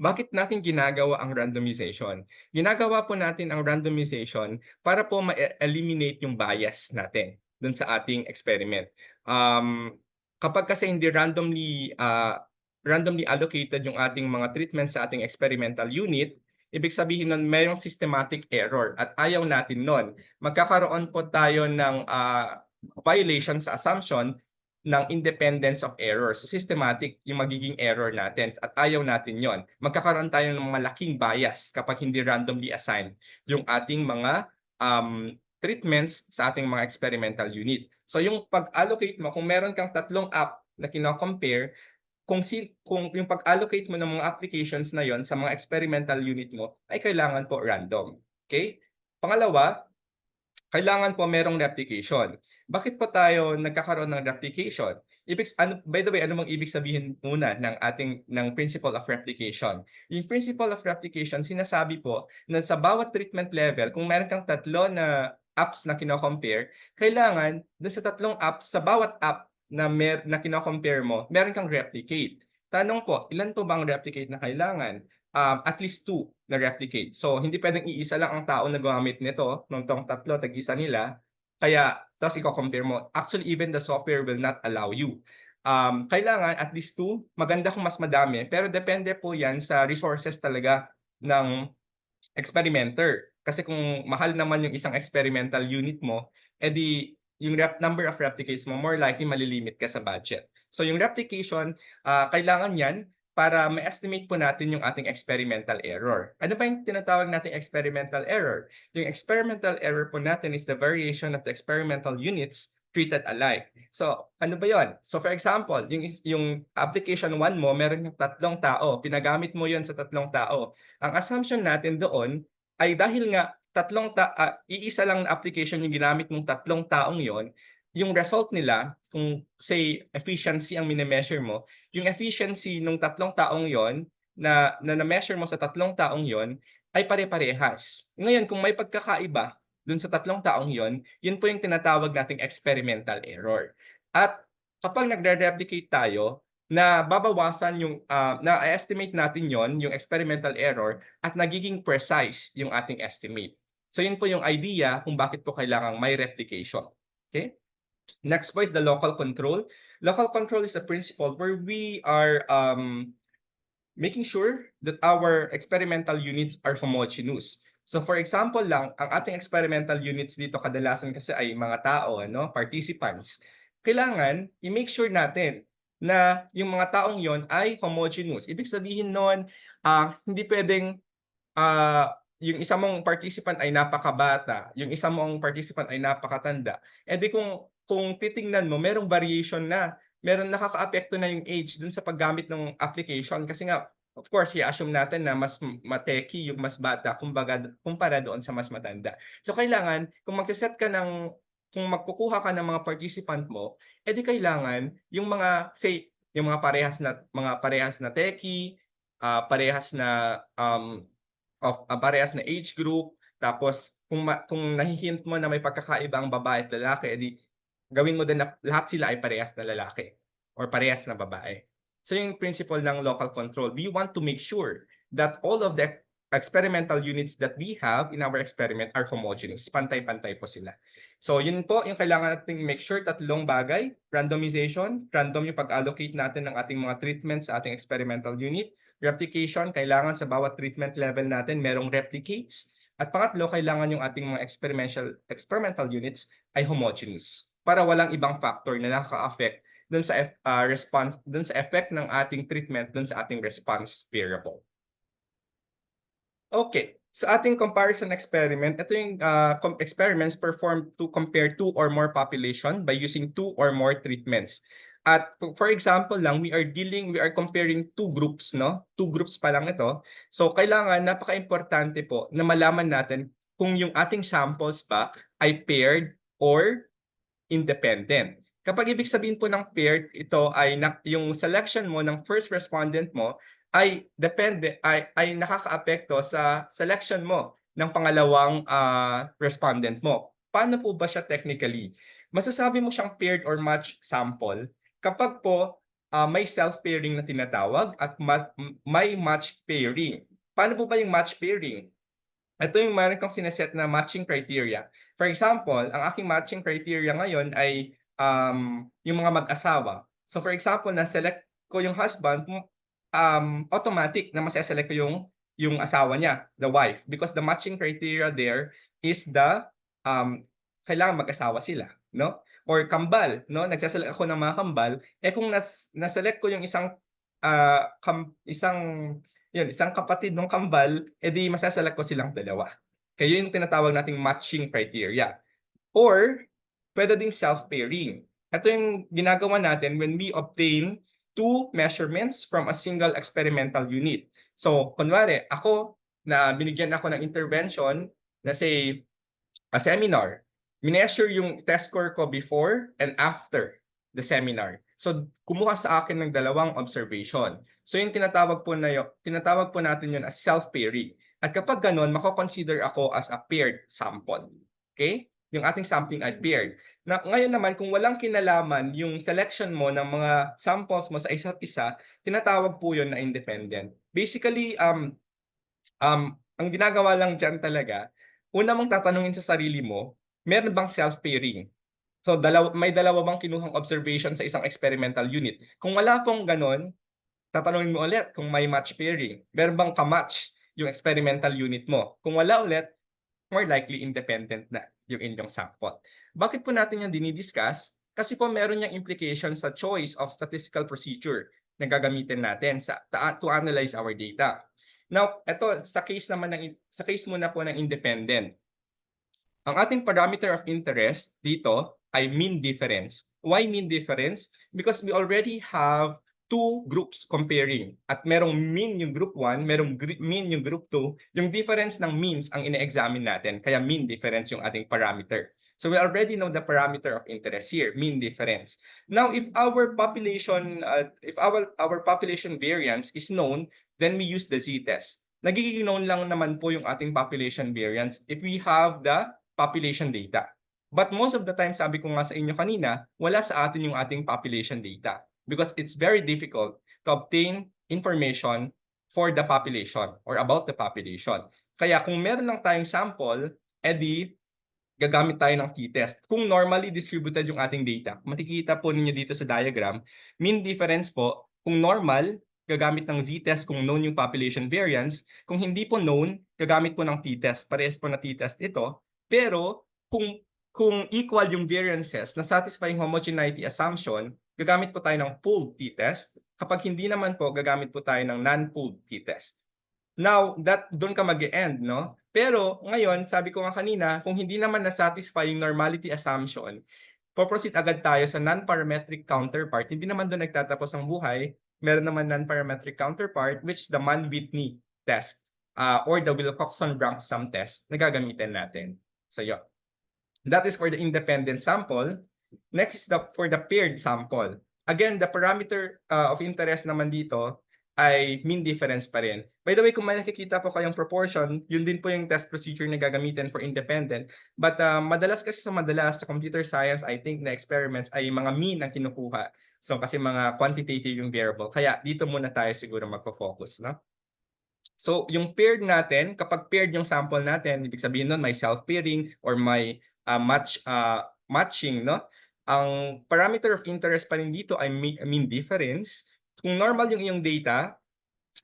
Bakit natin ginagawa ang randomization? Ginagawa po natin ang randomization para po ma-eliminate yung bias natin dun sa ating experiment. Kapag kasi hindi randomly allocated yung ating mga treatments sa ating experimental unit, ibig sabihin nun mayroong systematic error at ayaw natin nun. Magkakaroon po tayo ng violation sa assumption ng independence of error. So systematic yung magiging error natin at ayaw natin yon. Magkakaroon tayo ng malaking bias kapag hindi randomly assigned yung ating mga treatments sa ating mga experimental unit. So yung pag-allocate mo, kung meron kang 3 app na kino-compare, kung yung pag-allocate mo ng mga applications na yon sa mga experimental unit mo ay kailangan po random. Okay? Pangalawa, kailangan po merong replication. Bakit po tayo nagkakaroon ng replication? By the way, ano bang ibig sabihin muna ng principle of replication? Yung principle of replication, sinasabi po na sa bawat treatment level, kung meron kang 3 na apps na kino-compare, kailangan doon sa 3 apps, sa bawat app na kino-compare mo, meron kang replicate. Tanong po, ilan po bang replicate na kailangan? At least 2 na replicate. So, hindi pwedeng iisa lang ang tao na gumamit nito, nung tong 3, tag-isa nila. Kaya, tapos i-compare mo. Actually, even the software will not allow you. Kailangan at least 2, maganda kung mas madami, pero depende po yan sa resources talaga ng experimenter. Kasi kung mahal naman yung isang experimental unit mo, edi yung number of replicates mo, more likely malilimit ka sa budget. So yung replication, kailangan yan para ma-estimate po natin yung ating experimental error. Ano ba yung tinatawag nating experimental error? Yung experimental error po natin is the variation of the experimental units treated alike. So, ano ba yon? So, for example, yung application 1 mo, meron yung 3 tao. Pinagamit mo yon sa 3 tao. Ang assumption natin doon ay dahil nga iisa lang na application yung ginamit mong 3 taong yon, yung result nila, kung say efficiency ang mini-measure mo, yung efficiency ng 3 taong yon na na-measure mo sa 3 taong yon ay pare-parehas. Ngayon, kung may pagkakaiba dun sa 3 taong yon, yun po yung tinatawag nating experimental error. At kapag nagre-replicate tayo, na babawasan yung na-estimate natin yon, yung experimental error, at nagiging precise yung ating estimate. So yun po yung idea kung bakit po kailangang may replication. Okay? Next po is the local control. Local control is a principle where we are making sure that our experimental units are homogeneous. So for example lang, ang ating experimental units dito kadalasan kasi ay mga tao, ano, participants. Kailangan i-make sure natin na yung mga taong yon ay homogeneous. Ibig sabihin nun, hindi pwedeng yung isa mong participant ay napakabata, yung isa mong participant ay napakatanda. Eh di kung titingnan mo, merong variation na. Meron nakakaapekto na yung age dun sa paggamit ng application kasi nga of course, i-assume natin na mas mateki yung mas bata kumpara doon sa mas matanda. So kailangan kung kung magkukuha ka ng mga participant mo, edi kailangan yung mga say yung mga parehas na techie, parehas na parehas na age group, tapos kung nahi-hint mo na may pagkakaiba ang babae at lalaki, edi gawin mo din na lahat sila ay parehas na lalaki or parehas na babae. So yung principle ng local control, we want to make sure that all of the experimental units that we have in our experiment are homogeneous. Pantay-pantay po sila. So yun po yung kailangan natin make sure, tatlong bagay: randomization, random yung pag-allocate natin ng ating mga treatments sa ating experimental unit; replication, kailangan sa bawat treatment level natin merong replicates; at pangatlo, kailangan yung ating mga experimental units ay homogeneous para walang ibang factor na nakaka-affect dun sa response, dun sa effect ng ating treatment dun sa ating response variable. Okay, sa ating comparison experiment, ito yung experiments performed to compare two or more population by using two or more treatments. At for example lang, we are comparing two groups, no? Two groups pa lang ito. So kailangan, napaka-importante po na malaman natin kung yung ating samples ba ay paired or independent. Kapag ibig sabihin po ng paired, ito ay yung selection mo ng first respondent mo ay nakakaapekto sa selection mo ng pangalawang respondent mo. Paano po ba siya technically? Masasabi mo siyang paired or matched sample kapag po may self-pairing na tinatawag at may match pairing. Paano po ba yung match pairing? Ito yung meron kong sineset na matching criteria. For example, ang aking matching criteria ngayon ay yung mga mag-asawa. So for example, na-select ko yung husband, automatic na mase-select ko yung asawa niya, the wife, because the matching criteria there is kailangan mag-asawa sila, no? Or kambal, no? Nagse-select ako ng mga kambal, kung na-select ko yung isang isang kapatid ng kambal, edi masaselect ko silang dalawa. Kaya yun yung tinatawag nating matching criteria. Or, pwede ding self-pairing. Ito yung ginagawa natin when we obtain two measurements from a single experimental unit. So, kunwari, ako na binigyan ako ng intervention na say, a seminar, mineasure yung test score ko before and after the seminar. So, kumuha sa akin ng dalawang observation. So, yung tinatawag po natin yun as self-pairing. At kapag ganun, mako-consider ako as a paired sample. Okay? Yung ating sampling ay paired. Ngayon naman, kung walang kinalaman yung selection mo ng mga samples mo sa isa't isa, tinatawag po yun na independent. Basically, ang ginagawa lang dyan talaga, una mong tatanungin sa sarili mo, meron bang self-pairing? So may dalawa bang kinuhang observation sa isang experimental unit? Kung wala pong ganon, tatanungin mo ulit kung may match pairing. Meron bang ka-match yung experimental unit mo? Kung wala ulit, more likely independent na yung inyong sample. Bakit po natin yan dinidiscuss? Kasi po meron niyang implication sa choice of statistical procedure na gagamitin natin to analyze our data. Now, ito sa case muna po ng independent. Ang ating parameter of interest dito ay mean difference. Why mean difference? Because we already have two groups comparing. At merong mean yung group 1, merong mean yung group 2. Yung difference ng means ang ine-examine natin. Kaya mean difference yung ating parameter. So we already know the parameter of interest here, mean difference. Now, if our population variance is known, then we use the z-test. Nagiging known lang naman po yung ating population variance if we have the population data. But most of the time, sabi ko nga sa inyo kanina, wala sa atin yung ating population data because it's very difficult to obtain information for the population or about the population. Kaya kung meron lang tayong sample, edi gagamit tayo ng t-test. Kung normally distributed yung ating data, makikita po ninyo dito sa diagram, mean difference po, kung normal, gagamit ng z-test kung known yung population variance. Kung hindi po known, gagamit po ng t-test. Parehas po na t-test ito. Pero kung equal yung variances na satisfying homogeneity assumption, gagamit po tayo ng pooled t-test. Kapag hindi naman po, gagamit po tayo ng non-pooled t-test. Now, doon ka mag-e-end, no? Pero ngayon, sabi ko nga kanina, kung hindi naman na-satisfy yung normality assumption, po-proceed agad tayo sa non-parametric counterpart. Hindi naman doon nagtatapos ang buhay. Meron naman non-parametric counterpart, which is the Mann-Whitney test or the Wilcoxon-Rank sum test na gagamitin natin. So, yun. That is for the independent sample. Next is for the paired sample. Again, the parameter of interest naman dito ay mean difference pa rin. By the way, kung may nakikita po kayong proportion, yun din po yung test procedure na gagamitin for independent. But madalas sa computer science, I think na experiments ay mga mean ang kinukuha. So kasi mga quantitative yung variable. Kaya dito muna tayo siguro magpo-focus, no? So yung paired natin, kapag paired yung sample natin, ibig sabihin nun may self-pairing or may matching, no? Ang parameter of interest pa rin dito ay mean difference. Kung normal yung iyong data,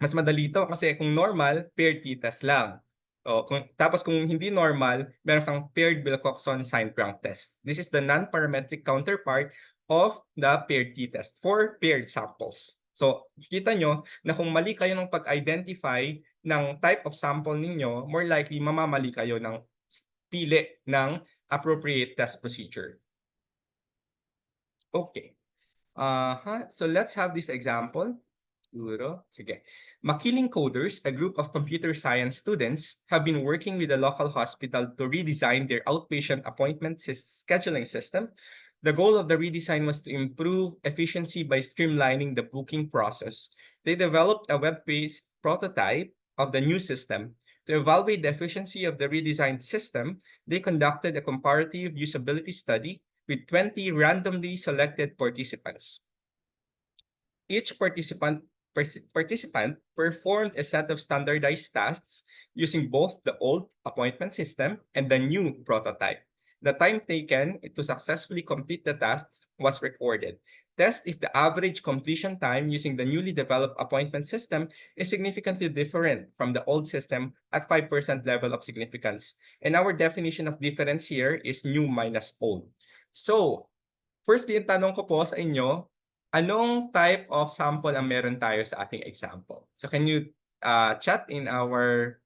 mas madali ito kasi kung normal, paired t-test lang. Tapos kung hindi normal, meron kang paired Wilcoxon Signed-Rank test. This is the non-parametric counterpart of the paired t-test for paired samples. So, kita nyo na kung mali kayo ng pag-identify ng type of sample ninyo, more likely mamamali kayo ng pili ng appropriate test procedure. Okay. So let's have this example. Sige. Makiling Coders, a group of computer science students, have been working with a local hospital to redesign their outpatient appointment scheduling system. The goal of the redesign was to improve efficiency by streamlining the booking process. They developed a web-based prototype of the new system. To evaluate the efficiency of the redesigned system, they conducted a comparative usability study with 20 randomly selected participants. Each participant performed a set of standardized tasks using both the old appointment system and the new prototype. The time taken to successfully complete the tasks was recorded. Test if the average completion time using the newly developed appointment system is significantly different from the old system at 5% level of significance. And our definition of difference here is new minus old. So, firstly, yung tanong ko po sa inyo, anong type of sample ang meron tayo sa ating example? So can you chat in our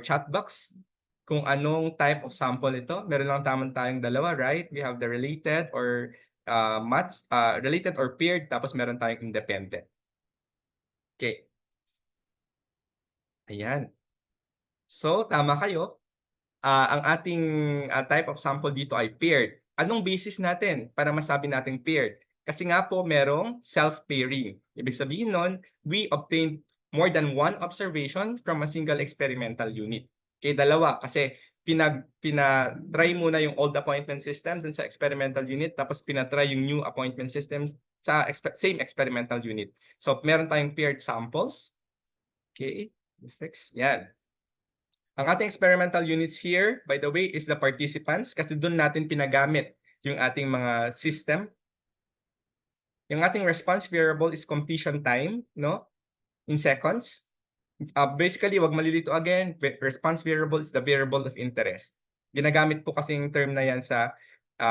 chat box kung anong type of sample ito? Meron lang tayong dalawa, right? We have the related or related or paired, tapos meron tayong independent. Okay. Ayan. So tama kayo. Ang ating type of sample dito ay paired. Anong basis natin para masabi nating paired? Kasi nga po merong self-pairing. Ibig sabihin nun, we obtained more than one observation from a single experimental unit. Okay, dalawa. Kasi pinatry muna yung old appointment systems dun sa experimental unit, tapos pinatry yung new appointment systems sa same experimental unit. So, meron tayong paired samples. Okay, fix. Yan. Ang ating experimental units here, by the way, is the participants kasi doon natin pinagamit yung ating mga system. Yung ating response variable is completion time, no? In seconds. Basically, wag malilito again, response variable is the variable of interest. Ginagamit po kasi yung term na yan sa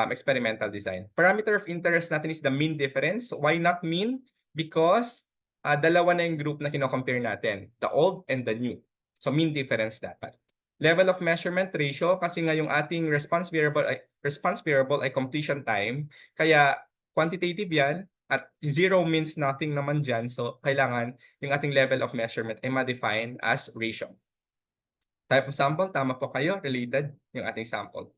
experimental design. Parameter of interest natin is the mean difference. Why not mean? Because dalawa na yung group na kino-compare natin, the old and the new. So mean difference dapat. Level of measurement ratio, kasi nga yung ating response variable ay completion time, kaya quantitative yan, at zero means nothing naman dyan. So, kailangan yung ating level of measurement ay ma-define as ratio. Type of sample, tama po kayo, related yung ating sample.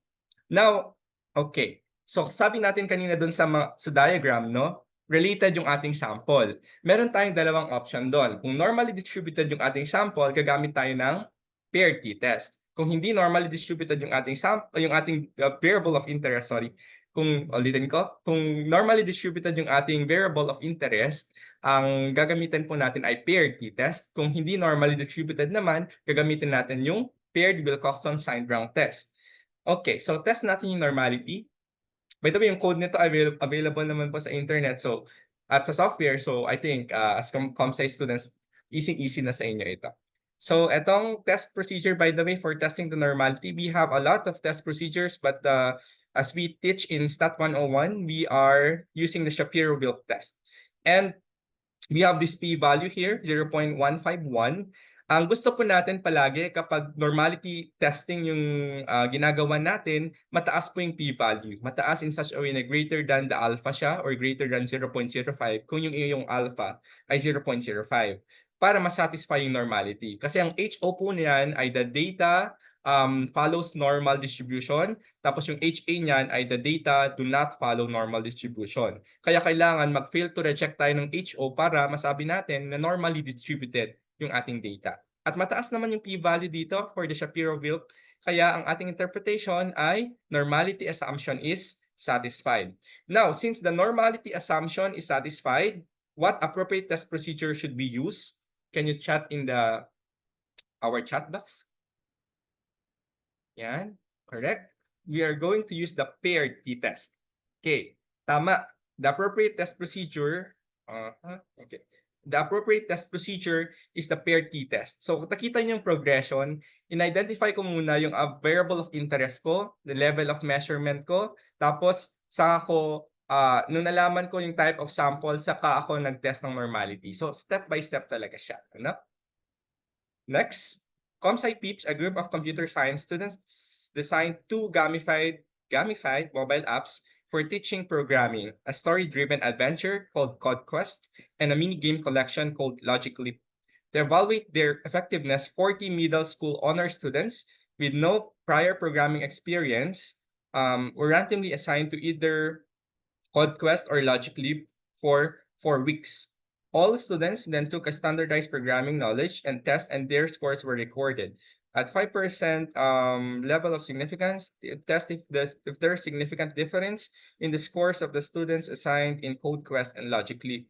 Now, okay. So, sabi natin kanina dun sa diagram, no? Related yung ating sample. Meron tayong dalawang option doon. Kung normally distributed yung ating sample, gagamit tayo ng paired t-test. Kung hindi normally distributed yung ating variable of interest, kung normally distributed yung ating variable of interest, ang gagamitin po natin ay paired t-test. Kung hindi normally distributed naman, gagamitin natin yung paired Wilcoxon-Seinbrand test. Okay, so test natin yung normality. By the way, yung code nito available naman po sa internet so at sa software. So I think as ComSci students, easy na sa inyo ito. So etong test procedure, by the way, for testing the normality, we have a lot of test procedures, but as we teach in Stat 101, we are using the Shapiro-Wilk test. And we have this p-value here, 0.151. Ang gusto po natin palagi kapag normality testing yung ginagawa natin, mataas po yung p-value. Mataas in such a way na greater than the alpha siya or greater than 0.05 kung yung iyong alpha ay 0.05 para masatisfy yung normality. Kasi ang HO po niyan ay the data follows normal distribution. Tapos yung HA niyan ay the data do not follow normal distribution. Kaya kailangan mag-fail to reject tayo ng HO para masabi natin na normally distributed yung ating data. At mataas naman yung p-value dito for the Shapiro-Wilk. Kaya ang ating interpretation ay normality assumption is satisfied. Now, since the normality assumption is satisfied, what appropriate test procedure should be used? Can you chat in our chat box? Yan, correct. We are going to use the paired t-test. Okay, tama. The appropriate test procedure, okay. The appropriate test procedure is the paired t-test. So, nakita niyo yung progression, in-identify ko muna yung variable of interest ko, the level of measurement ko, tapos saka ko, nung nalaman ko yung type of sample, saka ako nag-test ng normality. So, step by step talaga siya. Ano? Next. ComSci Peeps, a group of computer science students, designed two gamified mobile apps for teaching programming, a story-driven adventure called CodeQuest, and a mini-game collection called Logic Leap. To evaluate their effectiveness, 40 middle school honor students with no prior programming experience were randomly assigned to either CodeQuest or Logic Leap for 4 weeks. All students then took a standardized programming knowledge and test, and their scores were recorded. At 5% level of significance, test if there's significant difference in the scores of the students assigned in CodeQuest and Logic Leap.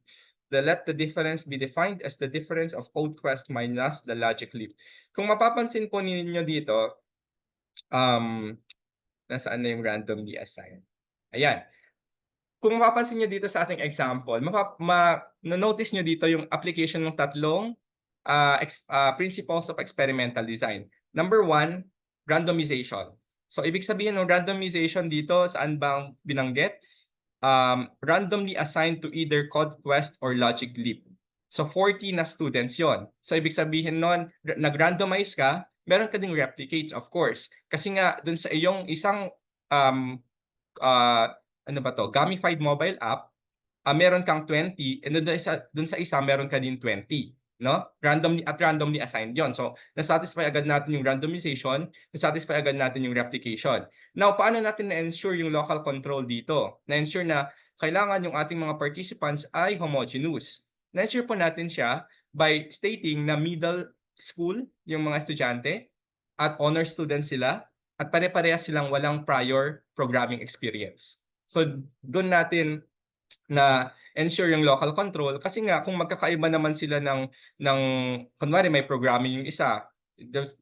Let the difference be defined as the difference of CodeQuest minus the Logic Leap. Kung mapapansin po ninyo dito, nasaan na yung randomly assigned? Ayan. Kung mapapansin nyo dito sa ating example, notice nyo dito yung application ng tatlong principles of experimental design. Number 1, randomization. So, ibig sabihin ng randomization dito, saan bang binanggit? Randomly assigned to either CodeQuest or Logic Leap. So, 40 na students yon. So, ibig sabihin nun, nag-randomize ka, meron ka ding replicates, of course. Kasi nga, dun sa iyong isang gamified mobile app, meron kang 20, and dun sa isa meron ka din 20, no? Randomly assigned yon. So, na-satisfy agad natin yung randomization, na-satisfy agad natin yung replication. Now, paano natin na-ensure yung local control dito? Na-ensure na kailangan yung ating mga participants ay homogeneous. Na-ensure po natin siya by stating na middle school yung mga estudyante at honor students sila at pare-parehas silang walang prior programming experience. So, doon natin na ensure yung local control kasi nga kung magkakaiba naman sila ng kunwari may programming yung isa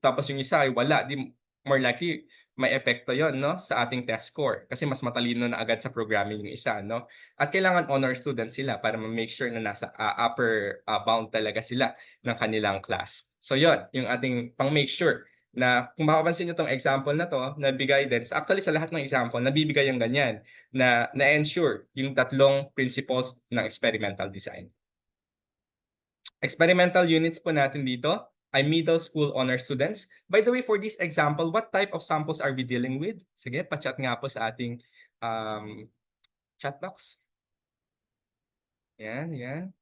tapos yung isa ay wala, di more likely may epekto yon, no, sa ating test score kasi mas matalino na agad sa programming yung isa, no, at kailangan honor students sila para ma-make sure na nasa upper bound talaga sila ng kanilang class. So yon yung ating pang-make sure na kung mapapansin nyo itong example na to, nabigay din, actually sa lahat ng example, nabibigay yung ganyan, na ensure yung tatlong principles ng experimental design. Experimental units po natin dito ay middle school honor students. By the way, for this example, what type of samples are we dealing with? Sige, pa-chat nga po sa ating chat box. Yan.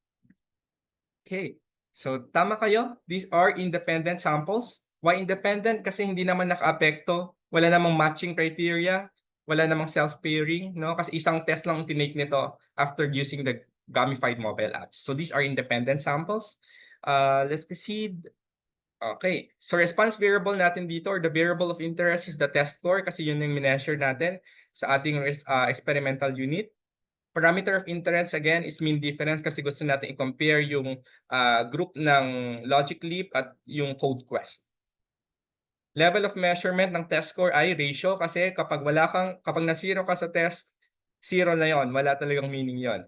Okay, so tama kayo. These are independent samples. Why independent? Kasi hindi naman naka-apekto, wala namang matching criteria, wala namang self-pairing, no? Kasi isang test lang tinake nito after using the gamified mobile apps. So these are independent samples. Let's proceed. Okay, so response variable natin dito or the variable of interest is the test score kasi yun yung measure natin sa ating experimental unit. Parameter of interest again is mean difference kasi gusto natin i-compare yung group ng Logic Leap at yung CodeQuest. Level of measurement ng test score ay ratio kasi kapag na-zero ka sa test, zero na yon, wala talagang meaning yon.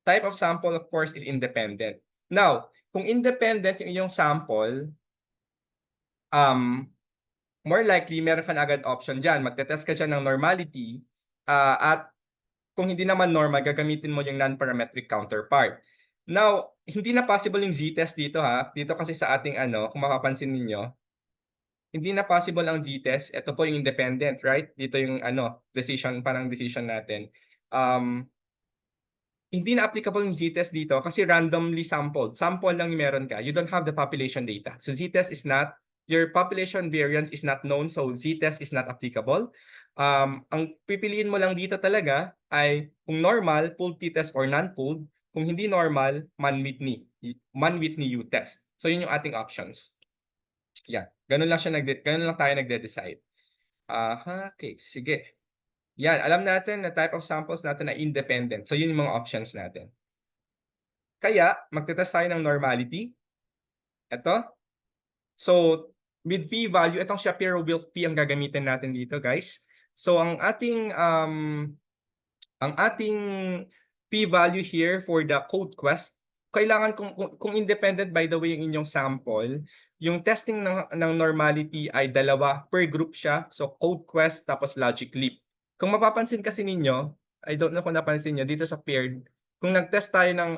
Type of sample, of course, is independent. Now, kung independent yung iyong sample, more likely meron ka na agad option dyan. Magte-test ka dyan ng normality at kung hindi naman normal, gagamitin mo yung non-parametric counterpart. Now, hindi na possible yung z-test dito ha. Dito kasi sa ating kung mapapansin ninyo, hindi na possible ang z-test. Ito po yung independent, right? Dito yung decision, parang decision natin. Hindi na applicable yung z-test dito kasi randomly sampled. Sample lang yung meron ka. You don't have the population data. So z-test is not, your population variance is not known, so z-test is not applicable. Ang pipiliin mo lang dito talaga ay kung normal, pooled t-test or non-pooled. Kung hindi normal, man-Whitney u-test. So yun yung ating options. Yan. Ganun lang tayo nagde-decide. Okay, sige. Yan, alam natin na type of samples natin ay independent. So yun yung mga options natin. Kaya, magte-test tayo ng normality. Ito. So, with p-value, itong Shapiro-Wilk p ang gagamitin natin dito, guys. So, ang ating p-value here for the CodeQuest, kailangan kung independent, by the way, yung inyong sample, yung testing ng normality ay 2 per group siya. So, CodeQuest tapos Logic Leap. Kung mapapansin kasi ninyo, I don't know kung napansin nyo, dito sa paired, kung nag-test tayo ng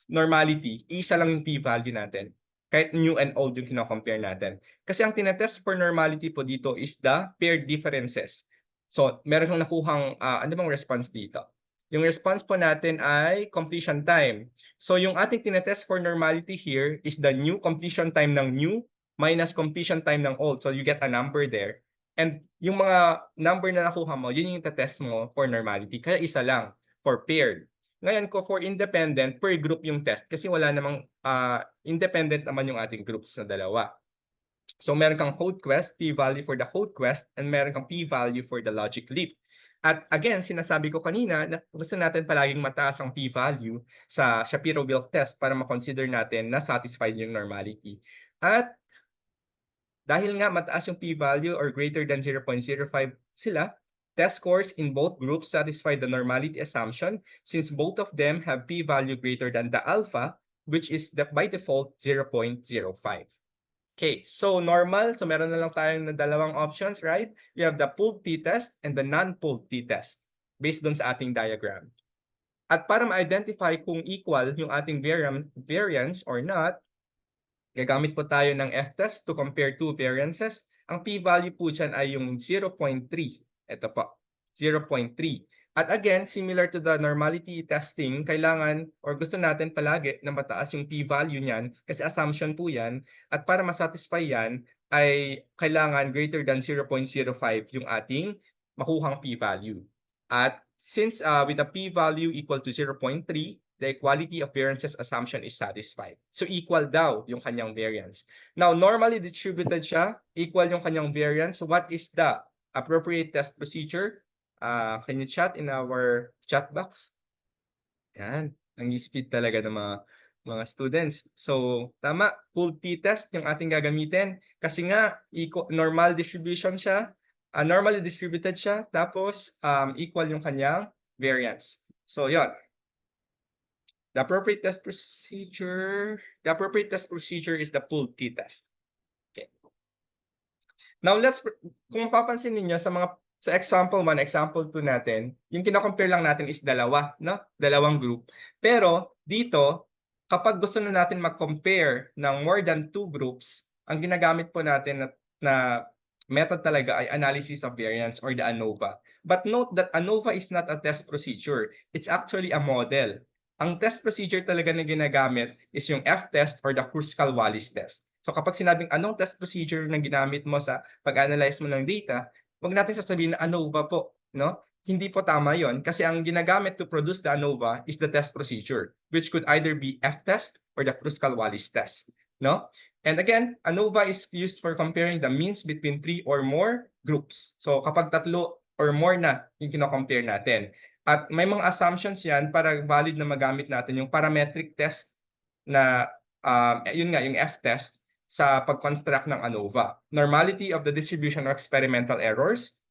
normality, isa lang yung p-value natin. Kahit new and old yung kino-compare natin. Kasi ang tinetest for normality po dito is the paired differences. So, meron kang nakuhang, ano bang response dito? Yung response po natin ay completion time. So, yung ating tinetest for normality here is the new completion time ng new minus completion time ng old. So, you get a number there. And yung mga number na nakuha mo, yun yung itetest mo for normality. Kaya isa lang for paired. Ngayon ko for independent, per group yung test kasi wala namang independent naman yung ating groups na 2. So meron kang CodeQuest, p-value for the CodeQuest, and meron kang p-value for the Logic Leap. At again, sinasabi ko kanina na gusto natin palaging mataas ang p-value sa Shapiro-Wilk test para ma-consider natin na satisfied yung normality. At dahil nga mataas yung p-value or greater than 0.05 sila, test scores in both groups satisfy the normality assumption since both of them have p-value greater than the alpha, which is by default 0.05. Okay, so normal. So meron na lang tayong dalawang options, right? We have the pooled t-test and the non-pooled t-test based dun sa ating diagram. At para ma-identify kung equal yung ating variance or not, gagamit po tayo ng f-test to compare two variances. Ang p-value po dyan ay yung 0.3. Ito po, 0.3. At again, similar to the normality testing, kailangan or gusto natin palagi na mataas yung p-value niyan kasi assumption po yan. At para masatisfy yan, ay kailangan greater than 0.05 yung ating makuhang p-value. At since with a p-value equal to 0.3, the equality of variances assumption is satisfied. So equal daw yung kanyang variance. Now, normally distributed siya, equal yung kanyang variance. What is the appropriate test procedure? Can you chat in our chat box? Yan, ang speed talaga ng mga students. So, tama, pooled t-test yung ating gagamitin. Kasi nga, normal distribution siya, normally distributed siya, tapos equal yung kanyang variance. So, yon. The appropriate test procedure is the pooled t-test. Okay. Now kung mapapansin niyo sa example 1, example 2 natin, yung kino-compare lang natin is dalawang group. Pero dito, kapag gusto na natin mag-compare ng more than 2 groups, ang ginagamit po natin na method talaga ay analysis of variance or the ANOVA. But note that ANOVA is not a test procedure. It's actually a model. Ang test procedure talaga na ginagamit is yung f-test or the Kruskal-Wallis test. So kapag sinabing anong test procedure na ginamit mo sa pag-analyze mo ng data, wag natin sasabihin na ANOVA po, no? Hindi po tama 'yon kasi ang ginagamit to produce the ANOVA is the test procedure, which could either be f-test or the Kruskal-Wallis test, no? And again, ANOVA is used for comparing the means between 3 or more groups. So kapag 3 or more na yung kino-compare natin. At may mga assumptions yan para valid na magamit natin yung parametric test na, yun nga, yung f-test. sa pag-construct ng ANOVA. Normality of the distribution of experimental errors,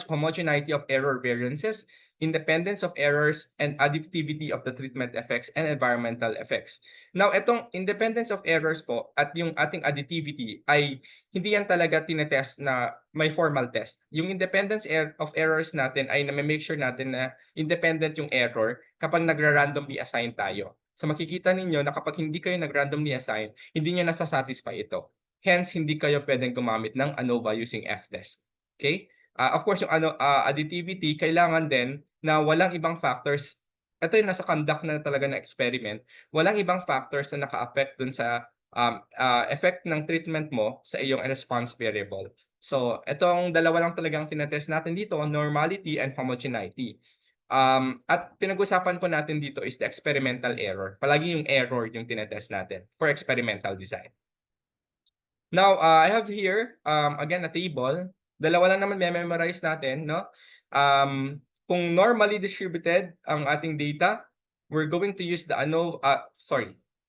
homogeneity of error variances, independence of errors, and additivity of the treatment effects and environmental effects. Now, itong independence of errors po at yung ating additivity ay hindi yan talaga tinetest na may formal test. Yung independence of errors natin ay na-make sure natin na independent yung error kapag nagra-randomly assign tayo. So makikita ninyo na kapag hindi kayo nag-randomly assign, hindi niya nasa-satisfy ito. Hence, hindi kayo pwedeng gumamit ng ANOVA using F-test. Okay? Of course, yung additivity, kailangan din na walang ibang factors. Ito yung nasa conduct na talaga ng experiment. Walang ibang factors na naka-affect dun sa effect ng treatment mo sa iyong response variable. So, itong dalawa lang talagang tinetest natin dito, normality and homogeneity. At pinag-usapan po natin dito is the experimental error. Palagi yung error yung tinetest natin for experimental design. Now, I have here, again, a table. Dalawa lang naman memorize natin, no? Kung normally distributed ang ating data, we're going to use the ANOVA,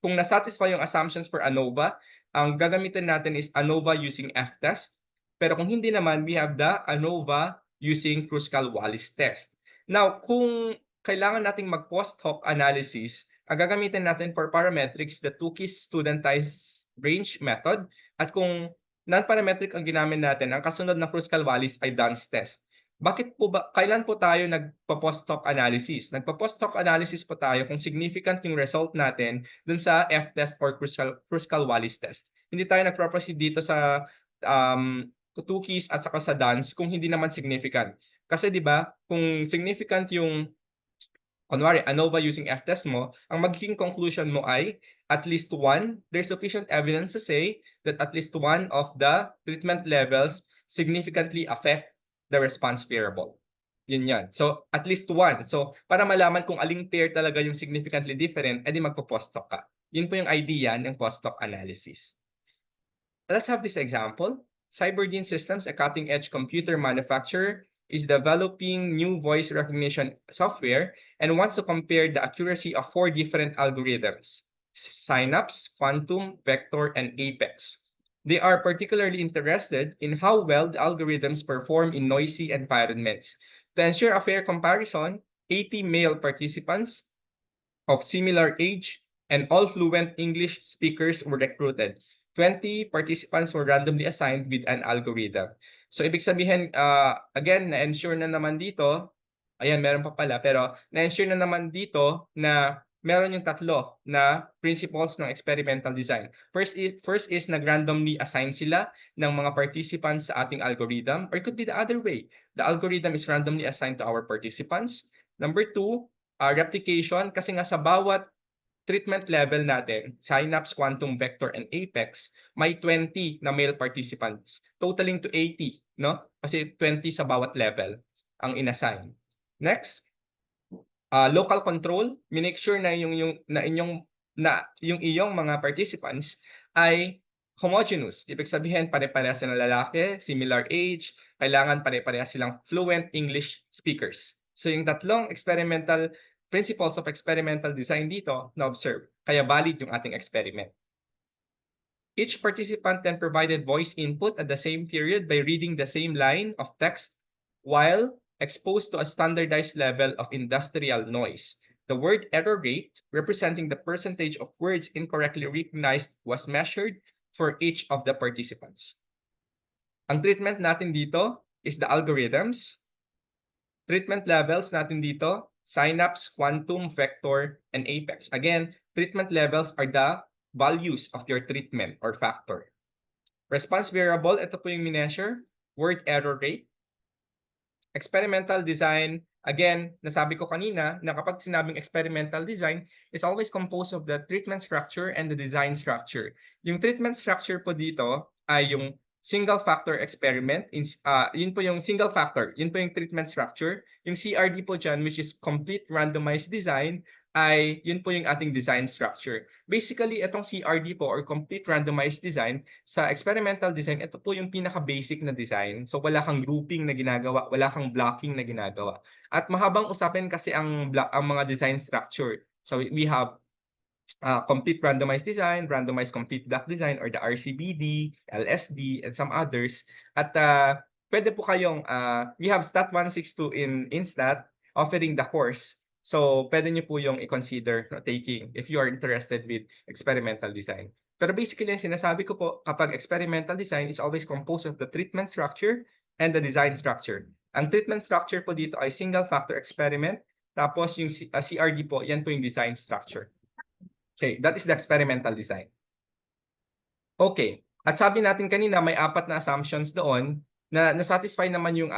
kung nasatisfy yung assumptions for ANOVA, ang gagamitin natin is ANOVA using F-test. Pero kung hindi naman, we have the ANOVA using Kruskal-Wallis test. Now, kung kailangan nating mag-post hoc analysis, ang gagamitin natin for parametrics, the Tukey's studentized range method. At kung non-parametric ang ginamit natin, ang kasunod ng Kruskal-Wallis ay Dunn's test. Bakit po ba, kailan po tayo nagpa-post-hoc analysis? Nagpa-post-hoc analysis po tayo kung significant yung result natin dun sa F-test or Kruskal-Wallis test. Hindi tayo nagproproceed dito sa Tukey's at saka sa Dunn's kung hindi naman significant. Kasi di ba, kung significant yung kunwari, ANOVA using F-test mo, ang magiging conclusion mo ay at least one, there's sufficient evidence to say that at least one of the treatment levels significantly affect the response variable. Yun yan. So, at least one. So, para malaman kung aling pair talaga yung significantly different, edi magpo-post-hoc ka. Yun po yung idea ng post-hoc analysis. Let's have this example. Cybergene Systems, a cutting-edge computer manufacturer, is developing new voice recognition software and wants to compare the accuracy of 4 different algorithms: Synapse, Quantum, Vector, and Apex. They are particularly interested in how well the algorithms perform in noisy environments. To ensure a fair comparison, 80 male participants of similar age and all fluent English speakers were recruited. 20 participants were randomly assigned with an algorithm. So, ibig sabihin, again, na-ensure na naman dito, ayan, meron pa pala, pero na-ensure na naman dito na meron yung tatlo na principles ng experimental design. First is nag-randomly assign sila ng mga participants sa ating algorithm, or it could be the other way. The algorithm is randomly assigned to our participants. Number 2, replication, kasi nga sa bawat treatment level natin, Synapse, Quantum, Vector, and Apex, may 20 na male participants, totaling to 80, no? Kasi 20 sa bawat level ang inassign. Next, local control, make sure na yung iyong mga participants ay homogeneous. Ibig sabihin, pare-parehas silang lalaki, similar age, kailangan pare-parehas silang fluent English speakers. So yung tatlong experimental principles of experimental design dito na observe. Kaya valid yung ating experiment. Each participant then provided voice input at the same period by reading the same line of text while exposed to a standardized level of industrial noise. The word error rate, representing the percentage of words incorrectly recognized, was measured for each of the participants. Ang treatment natin dito is the algorithms. Treatment levels natin dito, Synapse, Quantum, Vector, and Apex. Again, treatment levels are the values of your treatment or factor. Response variable, ito po yung measure, word error rate. Experimental design, again, nasabi ko kanina na kapag sinabing experimental design, it's always composed of the treatment structure and the design structure. Yung treatment structure po dito ay yung single factor experiment, yun po yung single factor, yun po yung treatment structure. Yung CRD po dyan, which is complete randomized design, ay yun po yung ating design structure. Basically, itong CRD po or complete randomized design, sa experimental design, ito po yung pinaka-basic na design. So wala kang grouping na ginagawa, wala kang blocking na ginagawa. At mahabang usapin kasi ang mga design structure. So we have complete randomized design, randomized complete block design, or the RCBD, LSD, and some others. At pwede po kayong, we have Stat 162 in Instat offering the course. So pwede nyo po yung i-consider taking if you are interested with experimental design. Pero basically, yung sinasabi ko po, kapag experimental design is always composed of the treatment structure and the design structure. Ang treatment structure po dito ay single factor experiment. Tapos yung CRD po, yan po yung design structure. Okay, that is the experimental design. Okay, at sabi natin kanina may 4 na assumptions doon na nasatisfy naman yung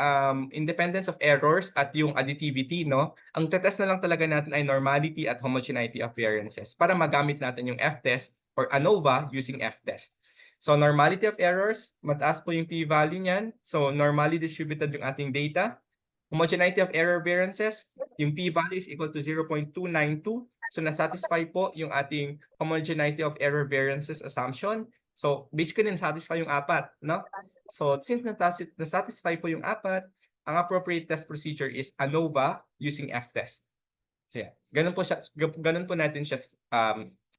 independence of errors at yung additivity, no? Ang tetest na lang talaga natin ay normality at homogeneity of variances para magamit natin yung F-test or ANOVA using F-test. So normality of errors, mataas po yung p-value niyan. So normally distributed yung ating data. Homogeneity of error variances, yung p-value is equal to 0.292. So nasatisfy po yung ating homogeneity of error variances assumption. So basically nasatisfy yung 4, no? So since nasatisfy po yung 4, ang appropriate test procedure is ANOVA using F-test. So yeah, ganun po natin siya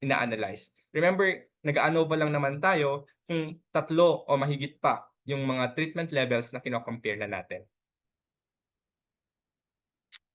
ina-analyze. Remember, nag-ANOVA lang naman tayo kung 3 o mahigit pa yung mga treatment levels na kino-compare na natin.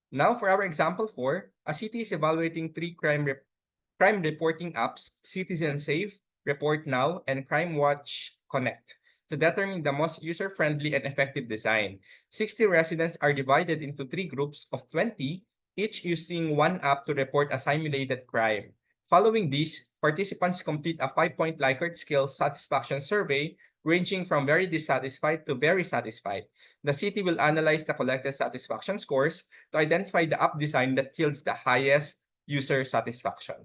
Now, for our example 4, a city is evaluating 3 crime reporting apps, Citizen Safe, Report Now, and Crime Watch Connect, to determine the most user-friendly and effective design. 60 residents are divided into 3 groups of 20, each using 1 app to report a simulated crime. Following this, participants complete a 5-point Likert scale satisfaction survey ranging from very dissatisfied to very satisfied. The city will analyze the collected satisfaction scores to identify the app design that yields the highest user satisfaction.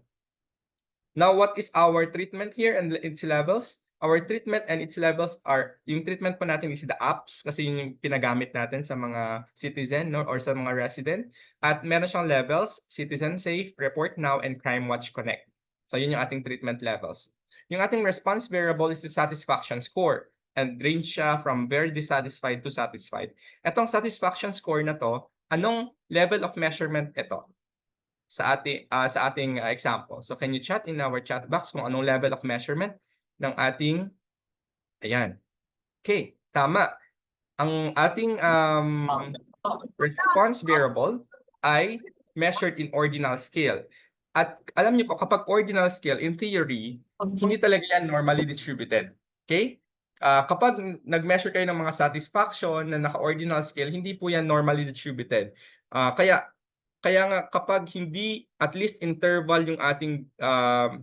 Now, what is our treatment here and its levels? Our treatment and its levels are, yung treatment po natin is the apps kasi yun yung pinagamit natin sa mga citizen, no, or sa mga resident. At meron siyang levels, Citizen Safe, Report Now, and Crime Watch Connect. So yun yung ating treatment levels. Yung ating response variable is the satisfaction score and range siya from very dissatisfied to satisfied. Etong satisfaction score na to, anong level of measurement ito sa ating example? So can you chat in our chat box kung anong level of measurement ng ating, ayan. Okay, tama. Ang ating response variable ay measured in ordinal scale. At alam niyo po, kapag ordinal scale, in theory, hindi talaga yan normally distributed. Okay? Kapag nag-measure kayo ng mga satisfaction na naka-ordinal scale, hindi po yan normally distributed. Kaya nga kapag hindi at least interval yung ating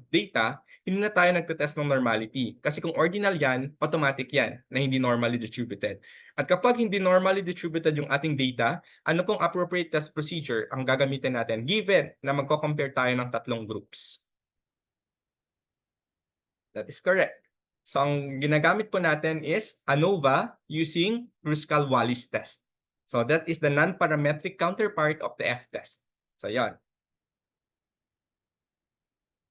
data, hindi na tayo nagtetest ng normality. Kasi kung ordinal yan, automatic yan na hindi normally distributed. At kapag hindi normally distributed yung ating data, ano pong appropriate test procedure ang gagamitin natin given na magko-compare tayo ng 3 groups? That is correct. So ang ginagamit po natin is ANOVA using Kruskal-Wallis test. So that is the non-parametric counterpart of the F-test. So yan.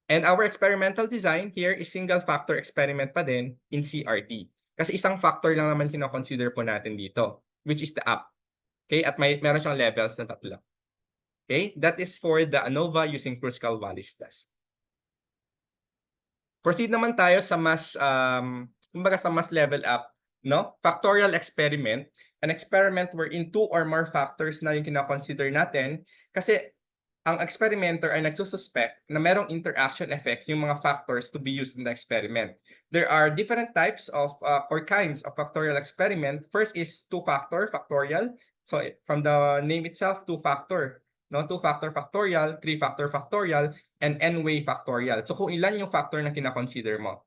And our experimental design here is single factor experiment pa din in CRT. Kasi isang factor lang naman kino-consider po natin dito, which is the app. Okay? At meron siyang levels na 3. Okay? That is for the ANOVA using Kruskal-Wallis test. Proceed naman tayo sa mas level up, no? Factorial experiment. An experiment wherein 2 or more factors na yung kino-consider natin kasi ang experimenter ay nagsususpect na merong interaction effect yung mga factors to be used in the experiment. There are different types of or kinds of factorial experiment. First is 2-factor factorial. So from the name itself, 2-factor. No, 2-factor factorial, 3-factor factorial, and n-way factorial. So kung ilan yung factor na kina-consider mo.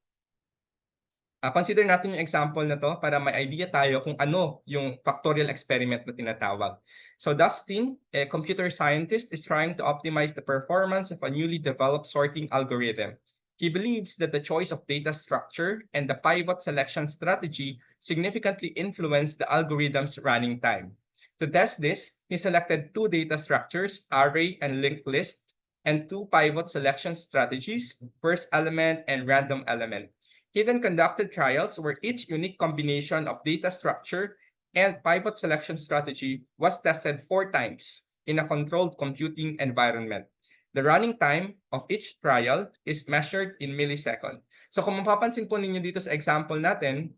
Consider natin yung example na to para may idea tayo kung ano yung factorial experiment na tinatawag. So Dustin, a computer scientist, is trying to optimize the performance of a newly developed sorting algorithm. He believes that the choice of data structure and the pivot selection strategy significantly influence the algorithm's running time. To test this, he selected 2 data structures, array and linked list, and 2 pivot selection strategies, first element and random element. He then conducted trials where each unique combination of data structure and pivot selection strategy was tested 4 times in a controlled computing environment. The running time of each trial is measured in milliseconds. So kung mapapansin po ninyo dito sa example natin,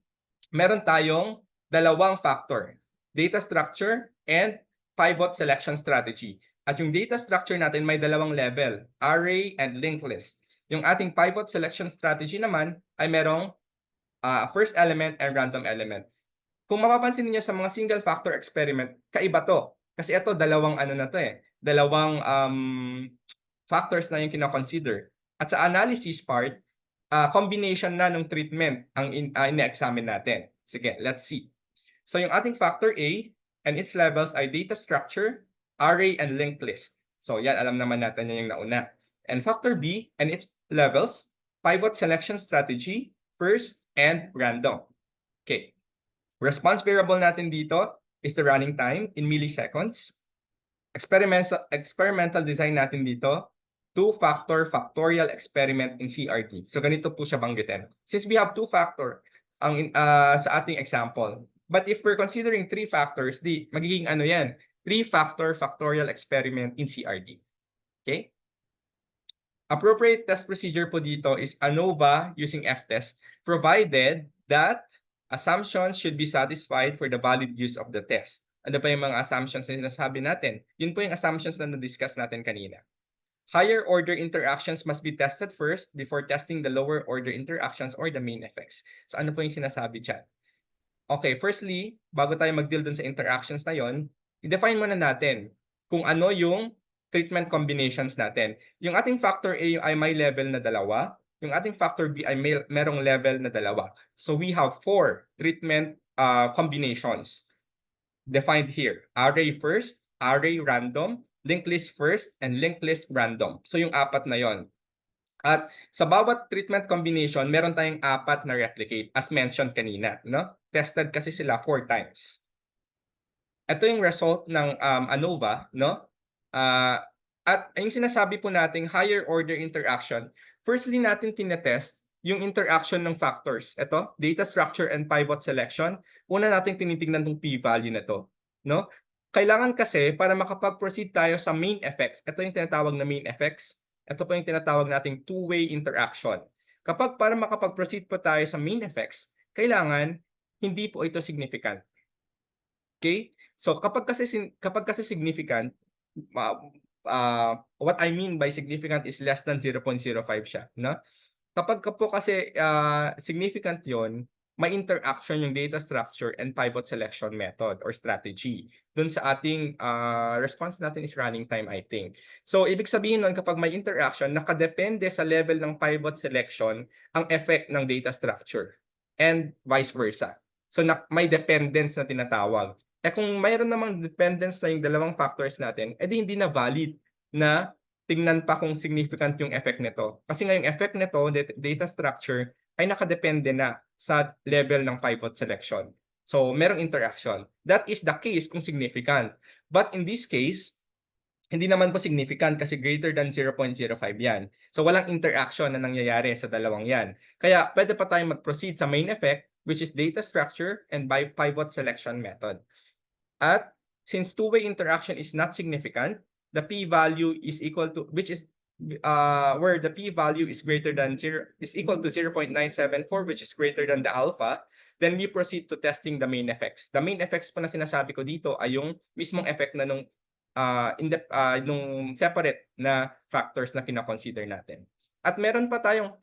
meron tayong dalawang factor, data structure and pivot selection strategy. At yung data structure natin may dalawang level, array and linked list. Yung ating pivot selection strategy naman ay merong first element and random element. Kung mapapansin niyo sa mga single factor experiment, kaiba to. Kasi ito dalawang ano na to dalawang factors na yung kino-consider. At sa analysis part, combination na ng treatment ang ina-examine natin. Sige, let's see. So yung ating factor A and its levels ay data structure, array, and linked list. So yan, alam naman natin yan yung nauna. And factor B and its levels, pivot selection strategy, first, and random. Okay. Response variable natin dito is the running time in milliseconds. Experimental design natin dito, two-factor factorial experiment in CRT. So ganito po siya banggitin. Since we have two factor sa ating example, but if we're considering three factors, di magiging ano yan, three-factor factorial experiment in CRT. Okay? Appropriate test procedure po dito is ANOVA using F-test, provided that assumptions should be satisfied for the valid use of the test. Ano pa yung mga assumptions na sinasabi natin? Yun po yung assumptions na na-discuss natin kanina. Higher order interactions must be tested first before testing the lower order interactions or the main effects. So ano po yung sinasabi dyan? Okay, firstly, bago tayo mag-deal dun sa interactions na yon, i-define muna natin kung ano yung treatment combinations natin. Yung ating factor A ay may level na dalawa, yung ating factor B ay merong level na dalawa. So we have 4 treatment combinations defined here. Array first, array random, linked list first, and linked list random. So yung 4 na yon. At sa bawat treatment combination, meron tayong 4 na replicate as mentioned kanina, no? Tested kasi sila 4 times. Ito yung result ng ANOVA, no? At yung sinasabi po nating higher order interaction, firstly natin tinetest yung interaction ng factors. Ito, data structure and pivot selection. Una natin tinitingnan tong p-value na to, no? Kailangan kasi para makapag-proceed tayo sa main effects. Ito yung tinatawag na main effects. Ito po yung tinatawag nating two-way interaction. Kapag para makapag-proceed po tayo sa main effects, kailangan hindi po ito significant. Okay? So kapag kasi significant, what I mean by significant is less than 0.05 siya, no? Kapag po kasi significant 'yon, may interaction yung data structure and pivot selection method or strategy. Doon sa ating response natin is running time, I think. So ibig sabihin nun kapag may interaction, nakadepende sa level ng pivot selection ang effect ng data structure and vice versa. So may dependence na tinatawag. Kung mayroon namang dependence na yung dalawang factors natin, edi hindi na valid na tingnan pa kung significant yung effect nito. Kasi nga yung effect nito, data structure, ay nakadepende na sa level ng pivot selection. So merong interaction. That is the case kung significant. But in this case, hindi naman po significant kasi greater than 0.05 yan. So walang interaction na nangyayari sa dalawang yan. Kaya pwede pa tayong mag-proceed sa main effect, which is data structure and by pivot selection method. At since two-way interaction is not significant, the p-value is equal to, which is where the p-value is greater than equal to 0.974, which is greater than the alpha, then we proceed to testing the main effects. The main effects po na sinasabi ko dito ay yung mismong effect na nung separate na factors na kina-consider natin. At meron pa tayong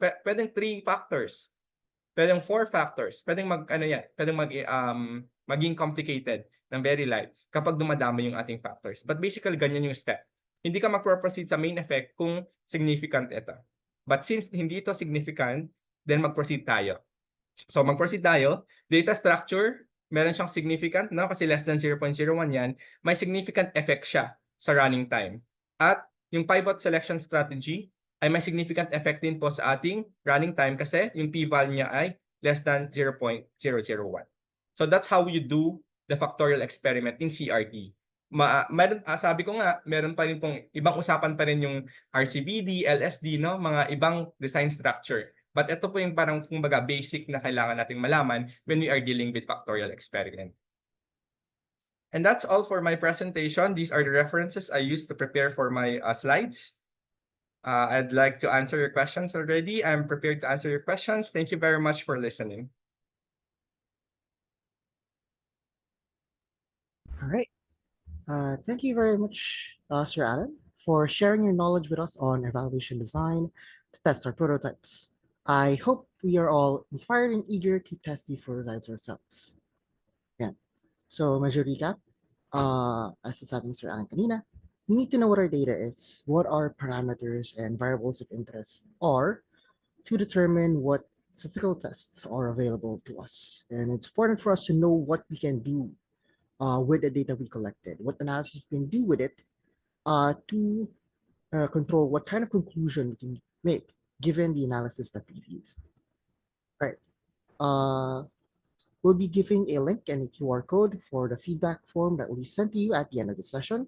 pwedeng 3 factors. Pwedeng 4 factors. Pwedeng maging complicated ng very light kapag dumadami yung ating factors. But basically, ganyan yung step. Hindi ka mag-proceed sa main effect kung significant ito. But since hindi ito significant, then mag-proceed tayo. So mag-proceed tayo. Data structure, meron siyang significant, no? Kasi less than 0.01 yan. May significant effect siya sa running time. At yung pivot selection strategy ay may significant effect din po sa ating running time kasi yung p-value niya ay less than 0.001. So that's how you do the factorial experiment in CRT. Sabi ko nga, meron pa rin pong ibang usapan pa rin yung RCBD, LSD, no? Mga ibang design structure. But ito po yung parang kumbaga basic na kailangan nating malaman when we are dealing with factorial experiment. And that's all for my presentation. These are the references I used to prepare for my slides. I'd like to answer your questions already. I'm prepared to answer your questions. Thank you very much for listening. All right. Thank you very much, Sir Alan, for sharing your knowledge with us on evaluation design to test our prototypes. I hope we are all inspired and eager to test these prototypes ourselves. Yan. So, medyo recap. As sabi ni Sir Alan kanina, we need to know what our data is, what our parameters and variables of interest are to determine what statistical tests are available to us. And it's important for us to know what we can do with the data we collected, what analysis we can do with it to control what kind of conclusion we can make given the analysis that we've used. Right. We'll be giving a link and a QR code for the feedback form that we sent to you at the end of the session.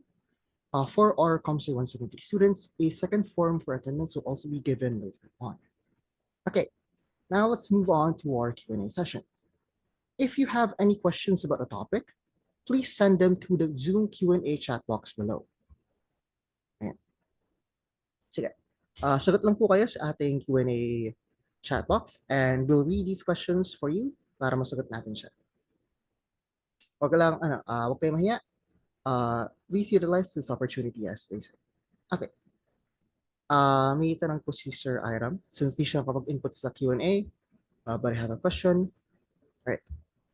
For our COMSI 173 students, a second form for attendance will also be given later on. Okay, now let's move on to our Q&A session. If you have any questions about a topic, please send them to the Zoom Q&A chat box below. Ayan. Sige. Sagot lang po kayo sa ating Q&A chat box and we'll read these questions for you para masagot natin siya. Wag lang, wag kayong mahiya. Please utilize this opportunity as they say. Okay. May tanong po si Sir Iram since di siya kapag-input sa Q&A, but I have a question. All right.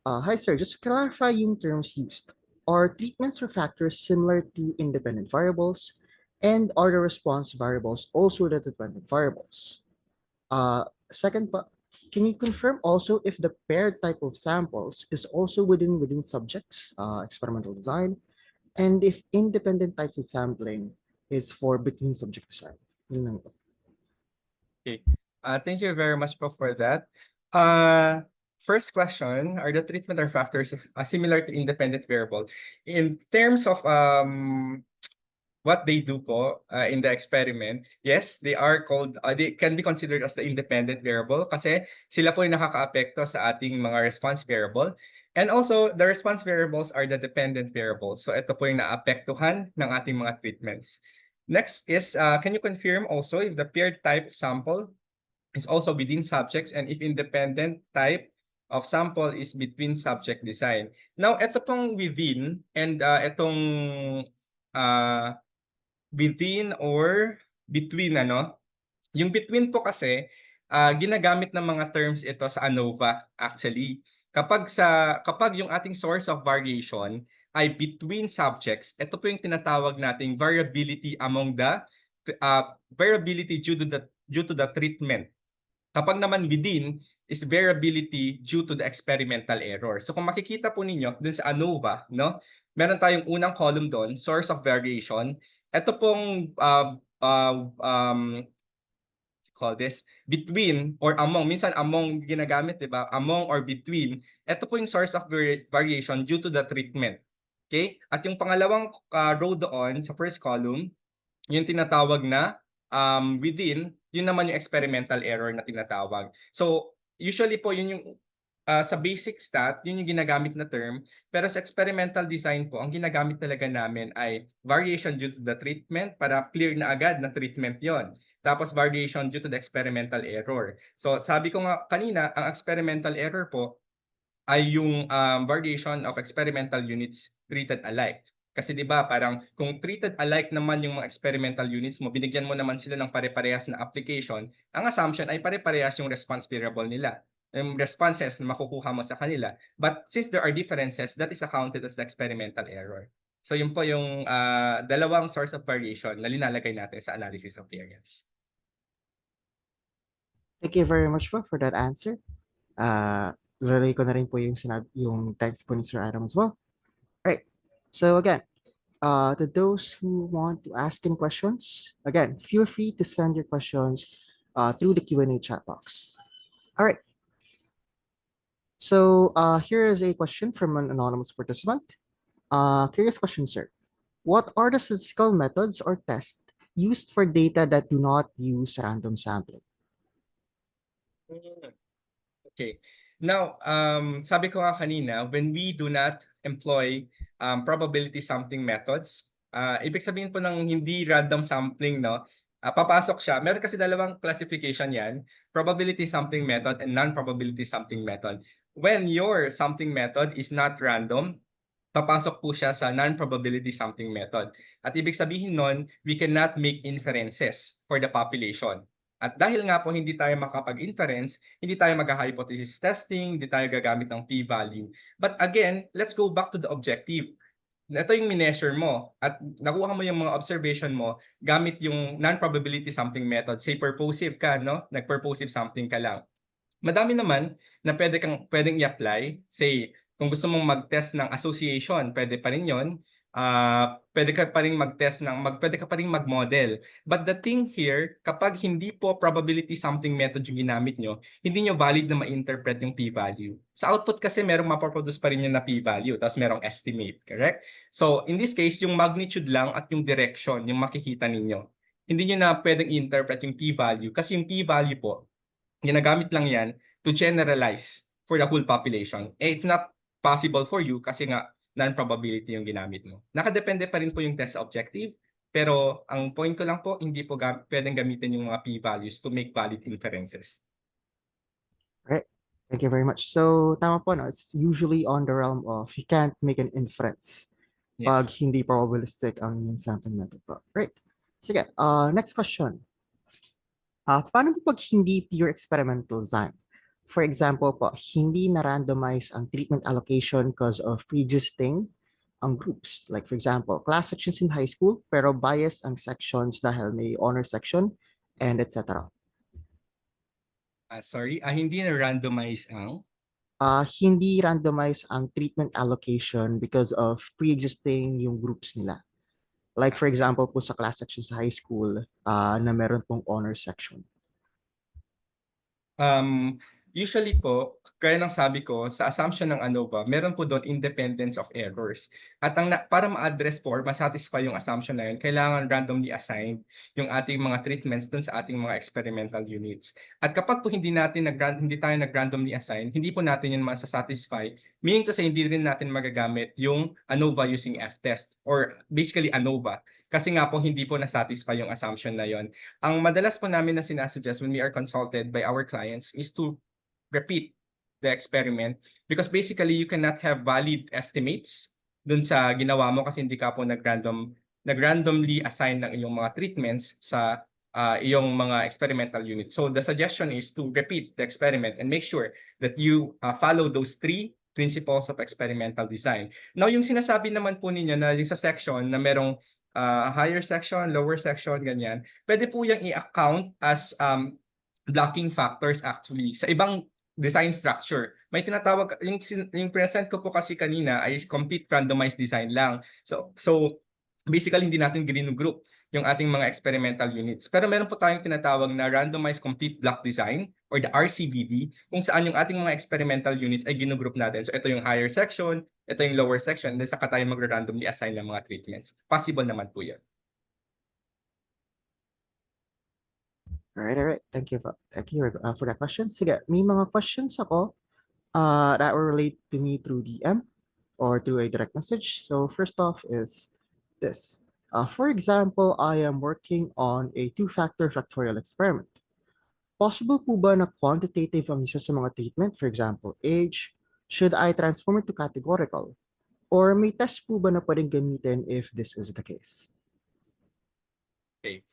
Hi, sir. Just to clarify yung terms used. Are treatments or factors similar to independent variables? And are the response variables also the dependent variables? Second, can you confirm also if the paired type of samples is also within subjects, experimental design, and if independent types of sampling is for between subject design? Yun lang po. Okay. Thank you very much po for that. First question, are the treatment or factors similar to independent variable? In terms of what they do po in the experiment, yes, they are called, they can be considered as the independent variable kasi sila po yung nakakaapekto sa ating mga response variable. And also, the response variables are the dependent variables. So ito po yung naapektuhan ng ating mga treatments. Next is, can you confirm also if the paired type sample is also within subjects and if independent type of sample is between subject design? Now, ito pong within and itong within or between, ano? Yung between po kasi, ginagamit ng mga terms ito sa ANOVA actually. Kapag yung ating source of variation ay between subjects, ito po yung tinatawag nating variability among the variability due to the treatment. Kapag naman within is variability due to the experimental error. So kung makikita po ninyo dun sa ANOVA, no? Meron tayong unang column doon, source of variation. Ito pong call this between or among, minsan among ginagamit, di ba? Among or between, ito po yung source of variation due to the treatment. Okay? At yung pangalawang row doon sa first column, yung tinatawag na within, yun naman yung experimental error na tinatawag. So, usually po yun yung sa basic stat, yun yung ginagamit na term. Pero sa experimental design po, ang ginagamit talaga namin ay variation due to the treatment para clear na agad na treatment yon. Tapos variation due to the experimental error. So sabi ko nga kanina, ang experimental error po ay yung variation of experimental units treated alike. Kasi 'di ba, parang kung treated alike naman yung mga experimental units mo, binigyan mo naman sila ng pare-parehas na application, ang assumption ay pare-parehas yung response variable nila. Yung responses na makukuha mo sa kanila. But since there are differences, that is accounted as the experimental error. So yun po yung dalawang source of variation na linalagay natin sa analysis of variance. Thank you very much po for that answer. Lalagay ko na rin po yung text po ni Sir Adam as well. Right. So again, to those who want to ask any questions, again, feel free to send your questions through the Q&A chat box. All right. So here is a question from an anonymous participant. Curious question, sir. What are the statistical methods or tests used for data that do not use random sampling? Okay. Now, sabi ko nga kanina, when we do not employ probability sampling methods, ibig sabihin po ng hindi random sampling, no? Papasok siya. Meron kasi dalawang classification yan, probability sampling method and non-probability sampling method. When your sampling method is not random, papasok po siya sa non-probability sampling method. At ibig sabihin nun, we cannot make inferences for the population. At dahil nga po hindi tayo makapag-inference, hindi tayo mag-hypothesis testing, hindi tayo gagamit ng p-value. But again, let's go back to the objective. Ito yung mineasure mo at nakuha mo yung mga observation mo gamit yung non-probability sampling method. Say purposive ka, no? Nag-purposive sampling ka lang. Madami naman na pwedeng i-apply. Say, kung gusto mong mag-test ng association, pwede pa rin yun. Pwede ka pa rin mag-test pwede ka pa rin mag-model. But the thing here, kapag hindi po probability sampling method yung ginamit nyo, hindi nyo valid na ma-interpret yung p-value. Sa output kasi merong mapoproduce pa rin yun na p-value, tapos merong estimate, correct? So, in this case, yung magnitude lang at yung direction, yung makikita ninyo. Hindi nyo na pwedeng i-interpret yung p-value kasi yung p-value po, ginagamit lang yan to generalize for the whole population. It's not possible for you kasi nga non-probability yung ginamit mo. Nakadepende pa rin po yung test objective, pero ang point ko lang po, hindi po pwedeng gamitin yung mga p-values to make valid inferences. Right. Thank you very much. So, tama po, no? It's usually on the realm of you can't make an inference pag Yes. hindi probabilistic ang yung sampling method po. Right. Sige, next question. Paano po pag hindi pure experimental design? For example po, hindi na-randomize ang treatment allocation because of pre-existing ang groups. Like for example, class sections in high school, pero bias ang sections dahil may honor section and etc. Hindi na randomize ang Hindi randomize ang treatment allocation because of pre-existing yung groups nila. Like for example po sa class section sa high school na meron pong honor section. Usually po, kaya ng sabi ko, sa assumption ng ANOVA, meron po doon independence of errors. At para ma-address po or ma-satisfy yung assumption na yun, kailangan randomly assigned yung ating mga treatments doon sa ating mga experimental units. At kapag po hindi tayo nag-randomly assign, hindi po natin yun masasatisfy, meaning to say hindi rin natin magagamit yung ANOVA using F-test or basically ANOVA. Kasi nga po hindi po na-satisfy yung assumption na yon. Ang madalas po namin na sinasuggest when we are consulted by our clients is to repeat the experiment because basically you cannot have valid estimates dun sa ginawa mo kasi hindi ka po nag-randomly assign ng iyong mga treatments sa iyong mga experimental units. So the suggestion is to repeat the experiment and make sure that you follow those 3 principles of experimental design. Now, yung sinasabi naman po ninyo na yung sa section na merong higher section, lower section, ganyan, pwede po yung i-account as blocking factors actually. Sa ibang design structure, may tinatawag, yung present ko po kasi kanina ay complete randomized design lang. So basically, hindi natin group yung ating mga experimental units. Pero meron po tayong tinatawag na randomized complete block design or the RCBD kung saan yung ating mga experimental units ay ginugroup natin. So ito yung higher section, ito yung lower section, then saka tayo mag-randomly assign ng mga treatments. Possible naman po yan. All right. Thank you for that question. Sige, may mga questions ako that will relate to me through DM or through a direct message. So first off is this. For example, I am working on a 2-factor factorial experiment. Possible po ba na quantitative ang isa sa mga treatment? For example, age. Should I transform it to categorical? Or may test po ba na pwedeng gamitin if this is the case? Okay.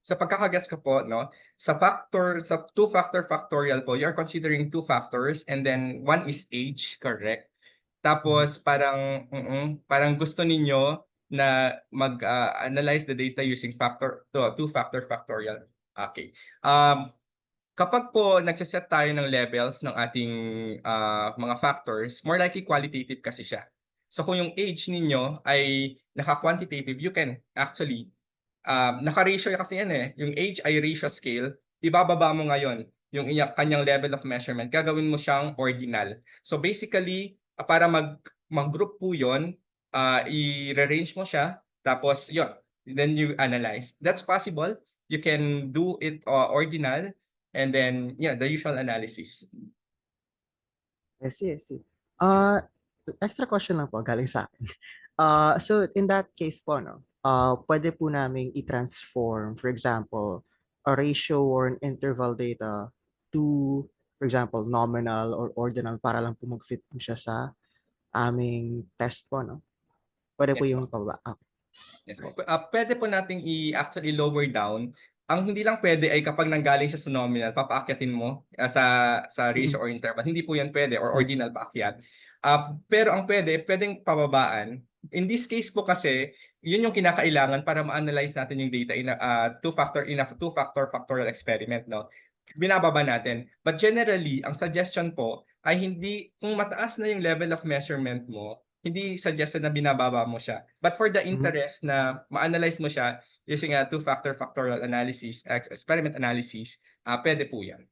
Sa pagkakagets ko po, no, sa 2-factor factorial po, you're considering 2 factors and then 1 is age, correct? Tapos parang gusto ninyo na mag-analyze the data using 2-factor factorial. Okay. Kapag po nagse-set tayo ng levels ng ating mga factors, more likely qualitative kasi siya. So kung yung age ninyo ay naka-quantitative, you can actually naka-ratio kasi yan eh. Yung age ay ratio scale. Ibababa mo ngayon yung kanyang level of measurement. Gagawin mo siyang ordinal. So basically, para mag-group po yun, i-rearrange mo siya. Tapos yun, then you analyze. That's possible. You can do it ordinal and then the usual analysis. I see, I see. Extra question lang po, galing sa akin. So in that case po, no, pwede po naming i-transform, for example, a ratio or an interval data to, for example, nominal or ordinal para lang po mag-fit po siya sa aming test po, no? Pwede po Yes yung po. pababa. Okay. Yes po. Pwede po nating actually lower down. Ang hindi lang pwede ay kapag nanggaling siya sa nominal, papaakyatin mo sa ratio or interval. Hindi po yan pwede, or Okay. ordinal paakyat. Pero ang pwedeng pababaan. In this case po kasi, yun yung kinakailangan para ma-analyze natin yung data in a two-factor factorial experiment, no? Binababa natin. But generally, ang suggestion po ay hindi, kung mataas na yung level of measurement mo, hindi suggested na binababa mo siya. But for the Mhm. interest na ma-analyze mo siya using a two-factor factorial analysis, experiment analysis, pwede po yan.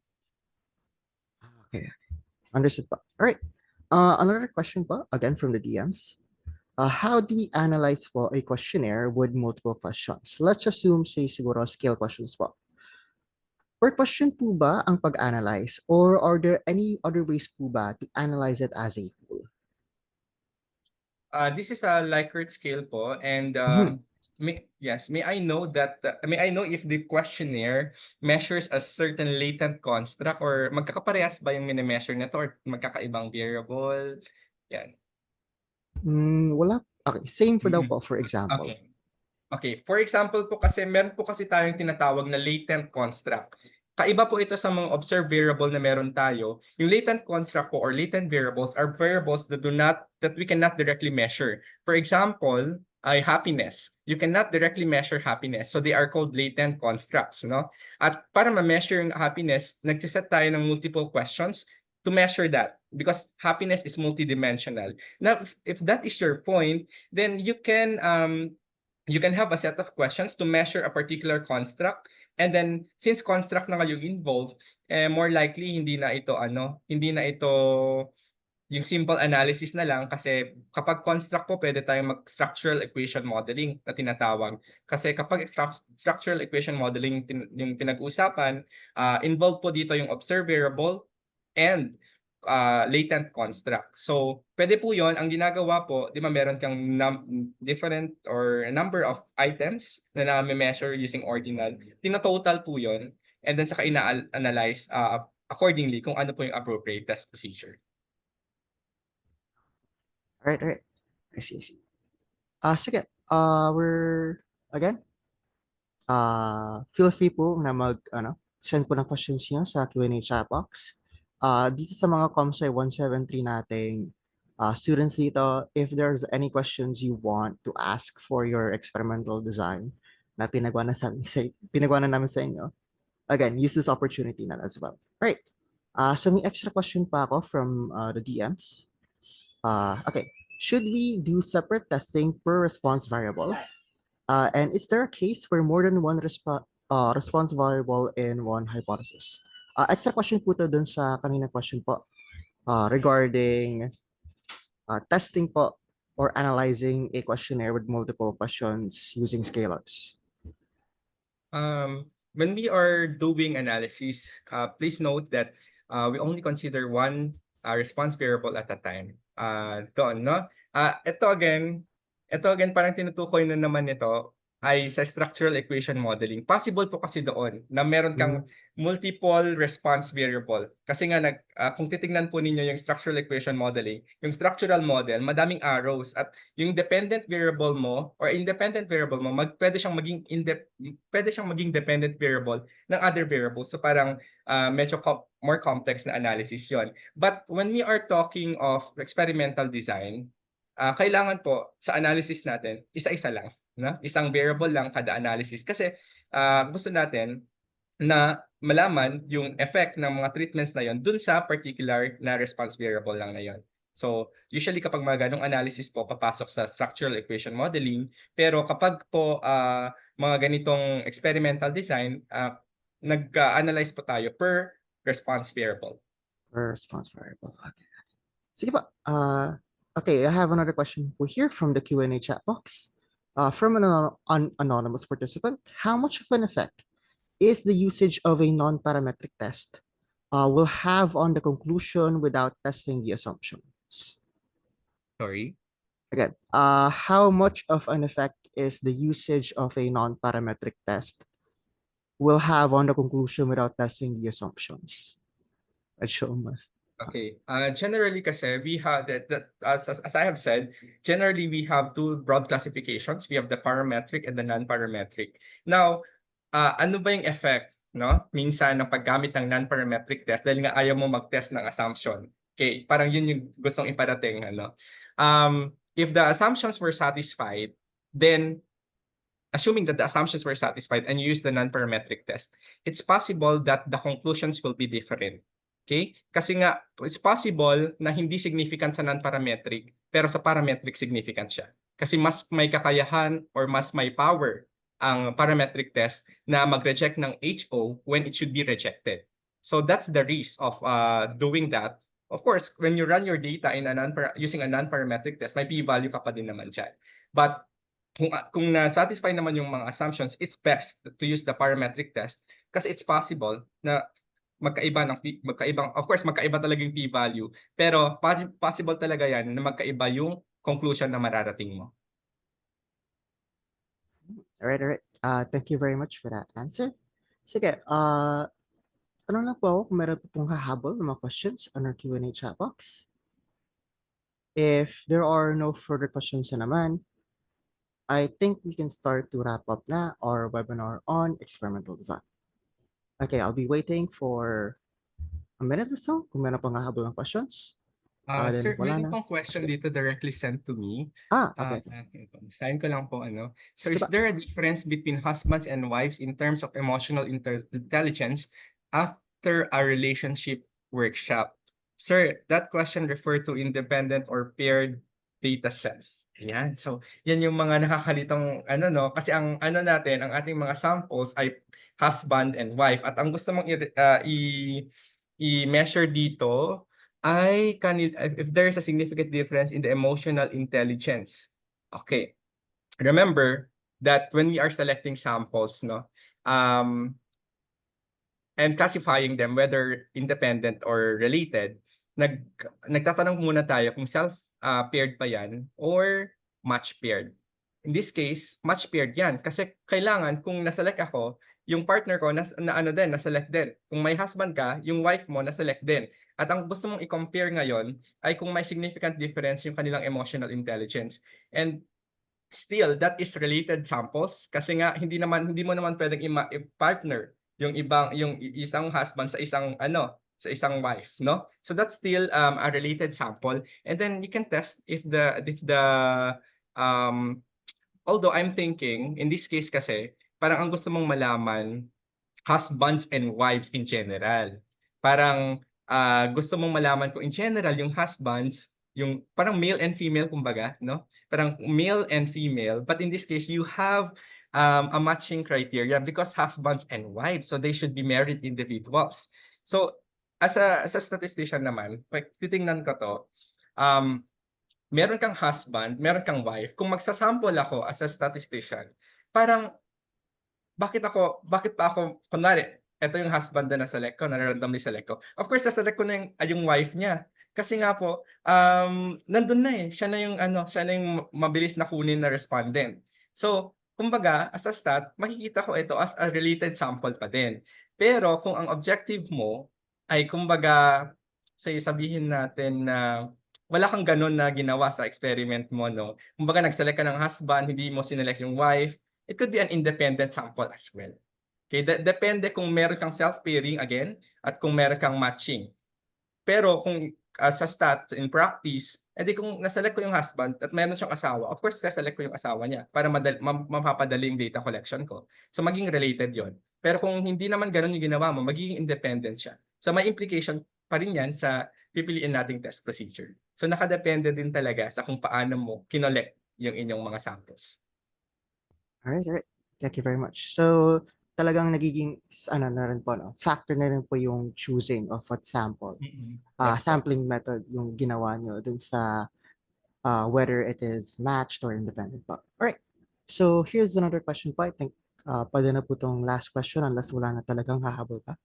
Okay. Understood po. All right. Another question po, again from the DMs. How do we analyze po a questionnaire with multiple questions? Let's assume, say, siguro scale questions po. Per question po ba ang pag-analyze, or are there any other ways po ba to analyze it as a whole? This is a Likert scale po, and Mhm. may I know if the questionnaire measures a certain latent construct, or magkakaparehas ba yung mini-measure nito, or magkakaibang variable? Yan. Wala. Okay, same for daw Mm-mm. po, for example. Okay. Okay, for example po kasi, meron po kasi tayong tinatawag na latent construct. Kaiba po ito sa mga observed variable na meron tayo. Yung latent construct po or latent variables are variables that we cannot directly measure. For example, ay happiness. You cannot directly measure happiness. So they are called latent constructs, no? At para ma-measure yung happiness, nagsiset tayo ng multiple questions to measure that, because happiness is multidimensional. Now, if that is your point, then you can have a set of questions to measure a particular construct, and then since construct na yung involved, more likely hindi na ito yung simple analysis na lang, kasi kapag construct po pwede tayong mag-structural equation modeling na tinatawag. Kasi kapag structural equation modeling yung pinag-usapan, involved po dito yung observed variable and latent construct. So, pwede po yon. Ang ginagawa po, di ba meron kang different or a number of items na na-measure using ordinal. Tinototal po yon, and then saka ina-analyze accordingly kung ano po yung appropriate test procedure. All right, all right. I see, I see. Sige, we're, again, feel free po na send po ng questions niyo sa Q&A chat box. Dito sa mga ComSci 173 nating students dito, if there's any questions you want to ask for your experimental design na pinagawa na namin sa inyo, again, use this opportunity na as well. Right. So may extra question pa ako from the DMs. Okay. Should we do separate testing per response variable? And is there a case where more than one response variable in one hypothesis? Extra question po to dun sa kanina question po regarding testing po or analyzing a questionnaire with multiple questions using scalars. When we are doing analysis, please note that we only consider one response variable at a time. Doon, no? Ito again, parang tinutukoy na naman ito ay sa structural equation modeling. Possible po kasi doon na meron kang multiple response variable. Kasi nga kung titingnan po ninyo yung structural equation modeling, yung structural model, madaming arrows, at yung dependent variable mo or independent variable mo, pwede siyang maging dependent variable ng other variables. So parang medyo more complex na analysis 'yon. But when we are talking of experimental design, kailangan po sa analysis natin, isa-isa lang, no? Isang variable lang kada analysis, kasi gusto natin na malaman yung effect ng mga treatments na yon dun sa particular na response variable lang na yon. So, usually kapag mga ganong analysis po, papasok sa structural equation modeling. Pero kapag po mga ganitong experimental design, nag-analyze po tayo per response variable. Per response variable. Okay. Sige pa. Okay, I have another question here from the Q&A chat box. From an anonymous participant, how much of an effect is the usage of a non-parametric test will have on the conclusion without testing the assumptions. Sorry. Again, how much of an effect is the usage of a non-parametric test will have on the conclusion without testing the assumptions? Medyo Okay. Generally kasi we have that as I have said, generally we have two broad classifications. We have the parametric and the non-parametric. Now, ano ba yung effect, no? Minsan ng paggamit ng non-parametric test dahil nga ayaw mo mag-test ng assumption. Okay, parang yun yung gustong iparating, ano. If the assumptions were satisfied, then assuming that the assumptions were satisfied and you use the non-parametric test, it's possible that the conclusions will be different. Okay? Kasi nga, it's possible na hindi significant sa non-parametric, pero sa parametric significant siya. Kasi mas may kakayahan or mas may power ang parametric test na mag-reject ng HO when it should be rejected. So that's the risk of doing that. Of course, when you run your data in using a non-parametric test, may p-value ka pa din naman dyan. But kung na-satisfy naman yung mga assumptions, it's best to use the parametric test kasi it's possible na magkaibang, of course magkaiba talaga yung p-value, pero possible talaga yan na magkaiba yung conclusion na mararating mo. All right. Thank you very much for that answer. Sige, ano lang po ako kung meron po pong hahabol ng mga questions on our Q&A chat box. If there are no further questions na naman, I think we can start to wrap up na our webinar on experimental design. Okay, I'll be waiting for a minute or so kung meron pang hahabol ng questions. Then Sir, if wala meron na, pong question sige. dito directly sent to me. Okay. Sign ko lang po, ano. So Sige is ba? there a difference between husbands and wives in terms of emotional intelligence after a relationship workshop? Sir, that question referred to independent or paired data sets. Yan. So, yan yung mga nakakalitong ano, no? Kasi ang ano natin, ang ating mga samples ay husband and wife. At ang gusto mong i-measure dito ay if there is a significant difference in the emotional intelligence. Okay. Remember that when we are selecting samples, no, and classifying them whether independent or related, nagtatanong muna tayo kung self-paired pa yan or match-paired. In this case, match-paired yan kasi kailangan kung naselect ako, yung partner ko naselect din. Kung may husband ka, yung wife mo naselect din. At ang gusto mong i-compare ngayon ay kung may significant difference yung kanilang emotional intelligence. And still, that is related samples kasi nga hindi mo naman pwedeng i-partner yung isang husband sa isang wife, no? So that's still a related sample, and then you can test if the although I'm thinking in this case kasi parang ang gusto mong malaman husbands and wives in general. Parang gusto mong malaman kung in general yung husbands, yung parang male and female kumbaga, no? Parang male and female, but in this case you have a matching criteria because husbands and wives, so they should be married individuals. So as a statistician naman, titingnan ko to, meron kang husband, meron kang wife. Kung magsasample ako as a statistician, parang bakit pa ako, kunwari, ito yung husband na na-select ko, na-randomly select ko. Of course, na-select ko na yung wife niya. Kasi nga po, nandun na eh. Siya na yung mabilis na kunin na respondent. So, kumbaga, as a stat, makikita ko ito as a related sample pa din. Pero kung ang objective mo ay kumbaga, sabihin natin na wala kang ganun na ginawa sa experiment mo, no? Kumbaga, nag-select ka ng husband, hindi mo sinelect yung wife, it could be an independent sample as well. Okay, depende kung meron kang self-pairing again at kung meron kang matching. Pero kung sa stats in practice, edi kung naselect ko yung husband at meron siyang asawa, of course, saselect ko yung asawa niya para mapapadali yung data collection ko. So maging related yon. Pero kung hindi naman ganun yung ginawa mo, magiging independent siya. So may implication pa rin yan sa pipiliin nating test procedure. So nakadepende din talaga sa kung paano mo kinolect yung inyong mga samples. All right. Thank you very much. So, talagang nagiging na rin po, no? Factor na rin po yung choosing of what sample. Yes, Sampling method yung ginawa nyo dun sa whether it is matched or independent po. All right. So, here's another question po. I think Pwede na po tong last question unless wala na talagang hahabol pa.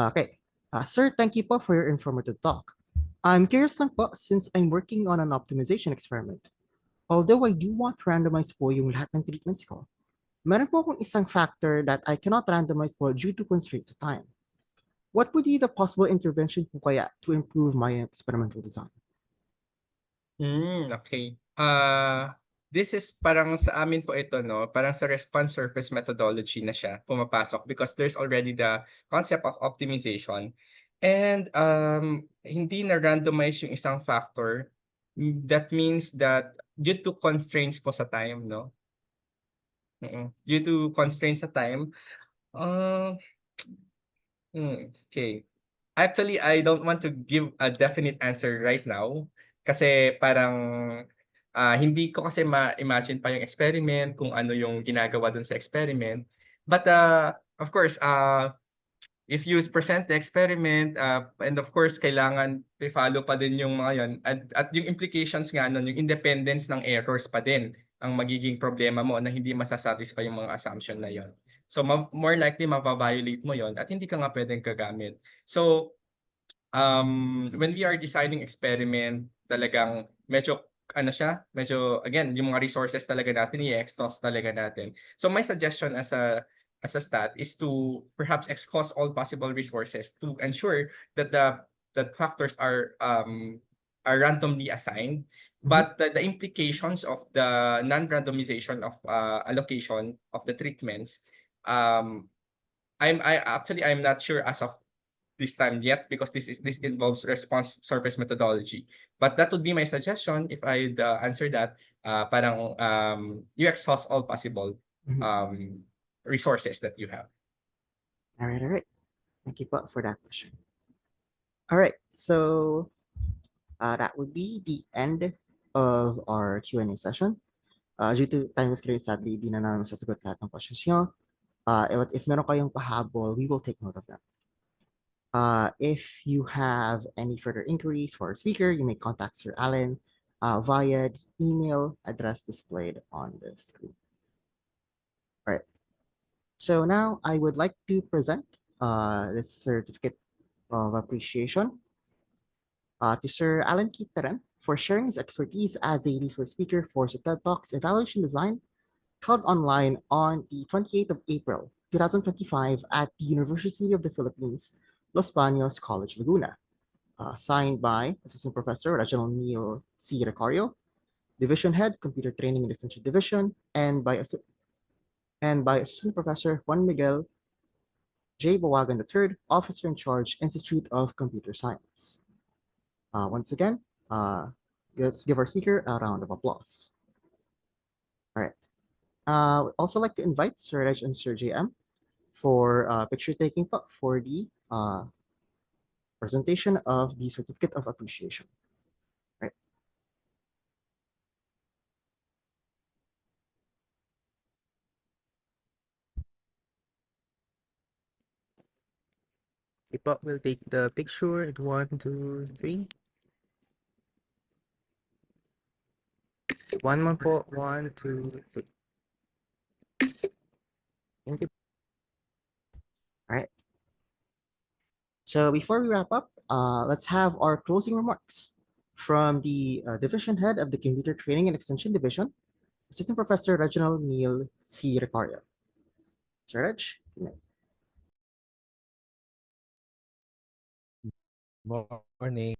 Okay. Sir, thank you po for your informative talk. I'm curious lang po since I'm working on an optimization experiment. Although I do want to randomize po yung lahat ng treatments ko, meron po akong isang factor that I cannot randomize po due to constraints of time. What would be the possible intervention po kaya to improve my experimental design? Okay. This is parang sa amin po ito 'no, parang sa response surface methodology na siya pumapasok because there's already the concept of optimization and, hindi na-randomize yung isang factor. That means that due to constraints po sa time 'no, due to constraints sa time, ah, okay. Actually, I don't want to give a definite answer right now kasi parang, hindi ko kasi ma-imagine pa yung experiment, kung ano yung ginagawa dun sa experiment. But, of course, if you present the experiment, and of course kailangan i-follow pa din yung mga yun at yung implications nga nun, yung independence ng errors pa din ang magiging problema mo na hindi masa-satisfy yung mga assumption na yun. So, more likely mava-violate mo yun at hindi ka nga puwedeng gagamit. So, when we are designing experiment, talagang medyo ano siya, medyo again, yung mga resources talaga natin i-exhaust talaga natin. So my suggestion as a stat is to perhaps exhaust all possible resources to ensure that the factors are randomly assigned. But the implications of the non-randomization of allocation of the treatments, um, I'm not sure as of this time yet because this involves response surface methodology. But that would be my suggestion if I'd answer that. Parang you exhaust all possible Mhm. resources that you have. All right, all right. Thank you po for that question. All right, so that would be the end of our Q&A session. Due to time constraints, sadly, di na namin masasagot lahat ng questions nyo. If meron kayong pahabol, we will take note of them. If you have any further inquiries for our speaker, you may contact Sir Alan via the email address displayed on the screen. All right. So now I would like to present this certificate of appreciation to Sir Alan Kiteren for sharing his expertise as a resource speaker for the TED Talks Evaluation Design held online on the 28th of April, 2025 at the University of the Philippines, Los Baños College, Laguna. Signed by Assistant Professor Reginald Neil C. Recario, Division Head, Computer Training and Extension Division, and by Assistant Professor Juan Miguel J. Bawagan III, Officer in Charge, Institute of Computer Science. Once again, let's give our speaker a round of applause. All right. We'd also like to invite Sir Reg and Sir JM for picture taking for the presentation of the Certificate of Appreciation. Right. Ipo will take the picture in 1, 2, 3. One more po. 1, 2, 3. Thank you. All right. So before we wrap up, let's have our closing remarks from the Division Head of the Computer Training and Extension Division, Assistant Professor Reginald Neil C. Recario. Sir Reg, you may. Morning.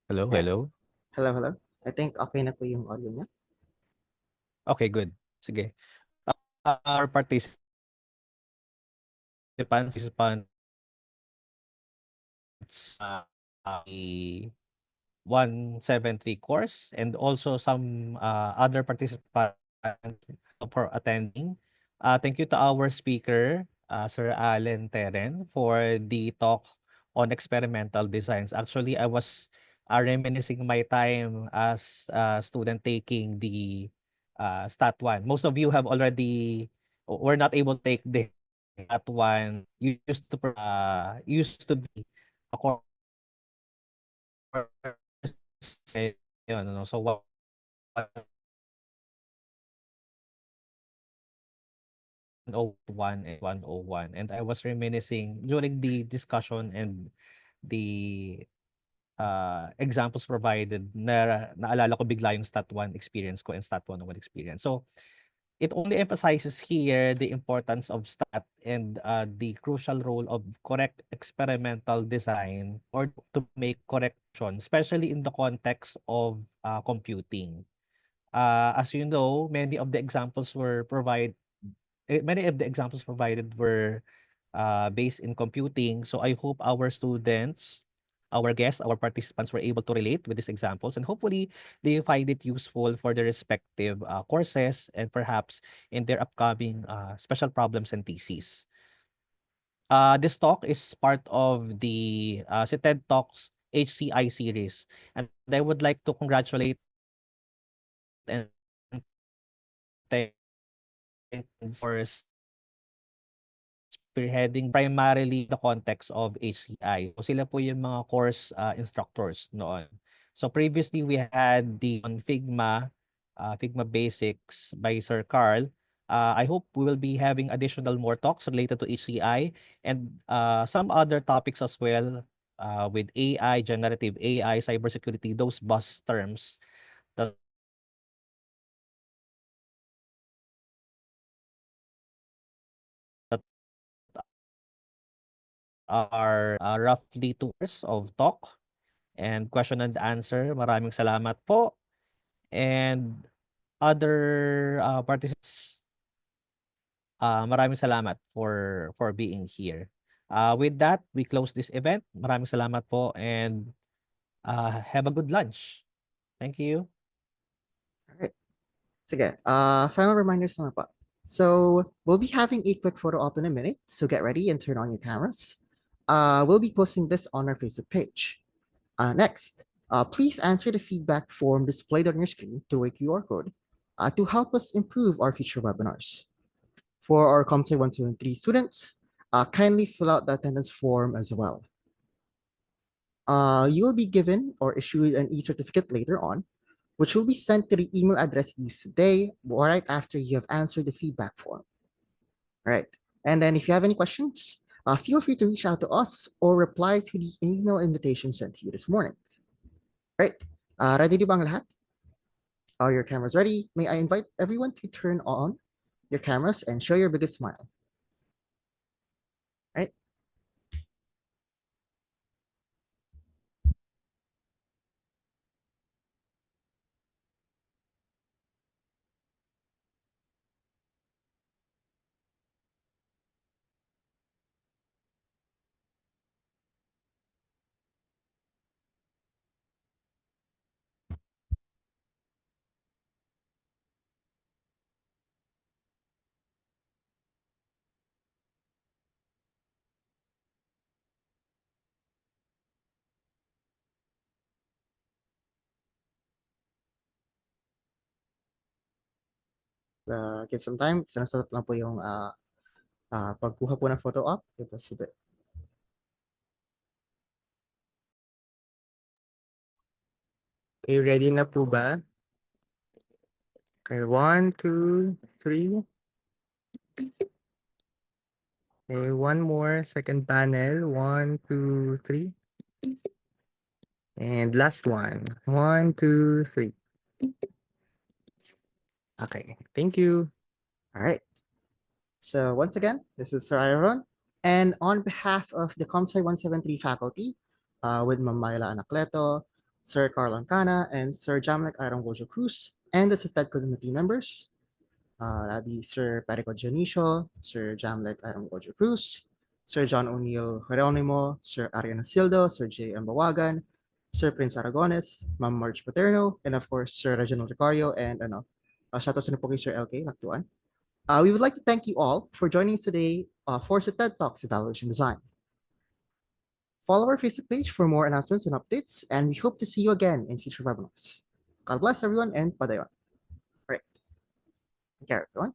Hello, Yeah. hello. Hello, hello. I think okay na po yung audio niya. Okay, good. Sige. Our participants the 173 course and also some other participants for attending. Thank you to our speaker, Sir Alan Teren, for the talk on experimental designs. Actually, I was reminiscing my time as a student taking the Stat 1. Most of you have already were not able to take the Stat 1. Used to be a course. Yun, ano, so 101 and 101. And I was reminiscing during the discussion and the examples provided na naalala ko bigla yung Stat 1 experience ko and Stat 101 experience. So it only emphasizes here the importance of stat and the crucial role of correct experimental design or to make correction, especially in the context of computing. As you know, many of the examples provided were based in computing. So I hope our students, our guests, our participants were able to relate with these examples, and hopefully they find it useful for their respective courses and perhaps in their upcoming special problems and theses. This talk is part of the TED Talks HCI series, and I would like to congratulate and thank for spearheading primarily the context of HCI. So sila po yung mga course instructors noon. So previously we had the on Figma, Figma Basics by Sir Carl. I hope we will be having additional more talks related to HCI and some other topics as well with AI, generative AI, cybersecurity, those buzz terms that are roughly 2 hours of talk and question and answer. Maraming salamat po. And other participants, maraming salamat for being here. With that, we close this event. Maraming salamat po and have a good lunch. Thank you. Alright. Sige, final reminders na pa. So we'll be having a quick photo op in a minute, so get ready and turn on your cameras. We'll be posting this on our Facebook page. Next, please answer the feedback form displayed on your screen through a QR code to help us improve our future webinars. For our ComSci 1, 2, and 3 students, kindly fill out the attendance form as well. You will be given or issued an e-certificate later on, which will be sent to the email address used today, right after you have answered the feedback form. All right. And then if you have any questions, feel free to reach out to us or reply to the email invitation sent to you this morning. Right. Ready di ba ang lahat? Are your cameras ready? May I invite everyone to turn on your cameras and show your biggest smile. Right. Give some time. Sinaset lang po yung pagkuha po ng photo op. Give us a bit. Okay, ready na po ba? Okay, 1, 2, 3. Okay, one more, second panel. 1, 2, 3. And last one. 1, 2, 3. Okay, thank you. All right. So once again, this is Sir Iron. And on behalf of the ComSci 173 faculty, with Ma'am Myla Anacleto, Sir Carl Ancana, and Sir Jamlek Iron Gojo Cruz, and the SITED community members, that'd be Sir Perico Dionisio, Sir Jamlek Iron Gojo Cruz, Sir John O'Neill Jeronimo, Sir Ariana Sildo, Sir J. M. Bawagan, Sir Prince Aragones, Ma'am Marge Paterno, and of course, Sir Reginald Ricario, and shoutout po kay Sir LK Laktuan. We would like to thank you all for joining us today for the TED Talks Evaluation Design. Follow our Facebook page for more announcements and updates, and we hope to see you again in future webinars. God bless everyone and padayon. All right. Take care, everyone.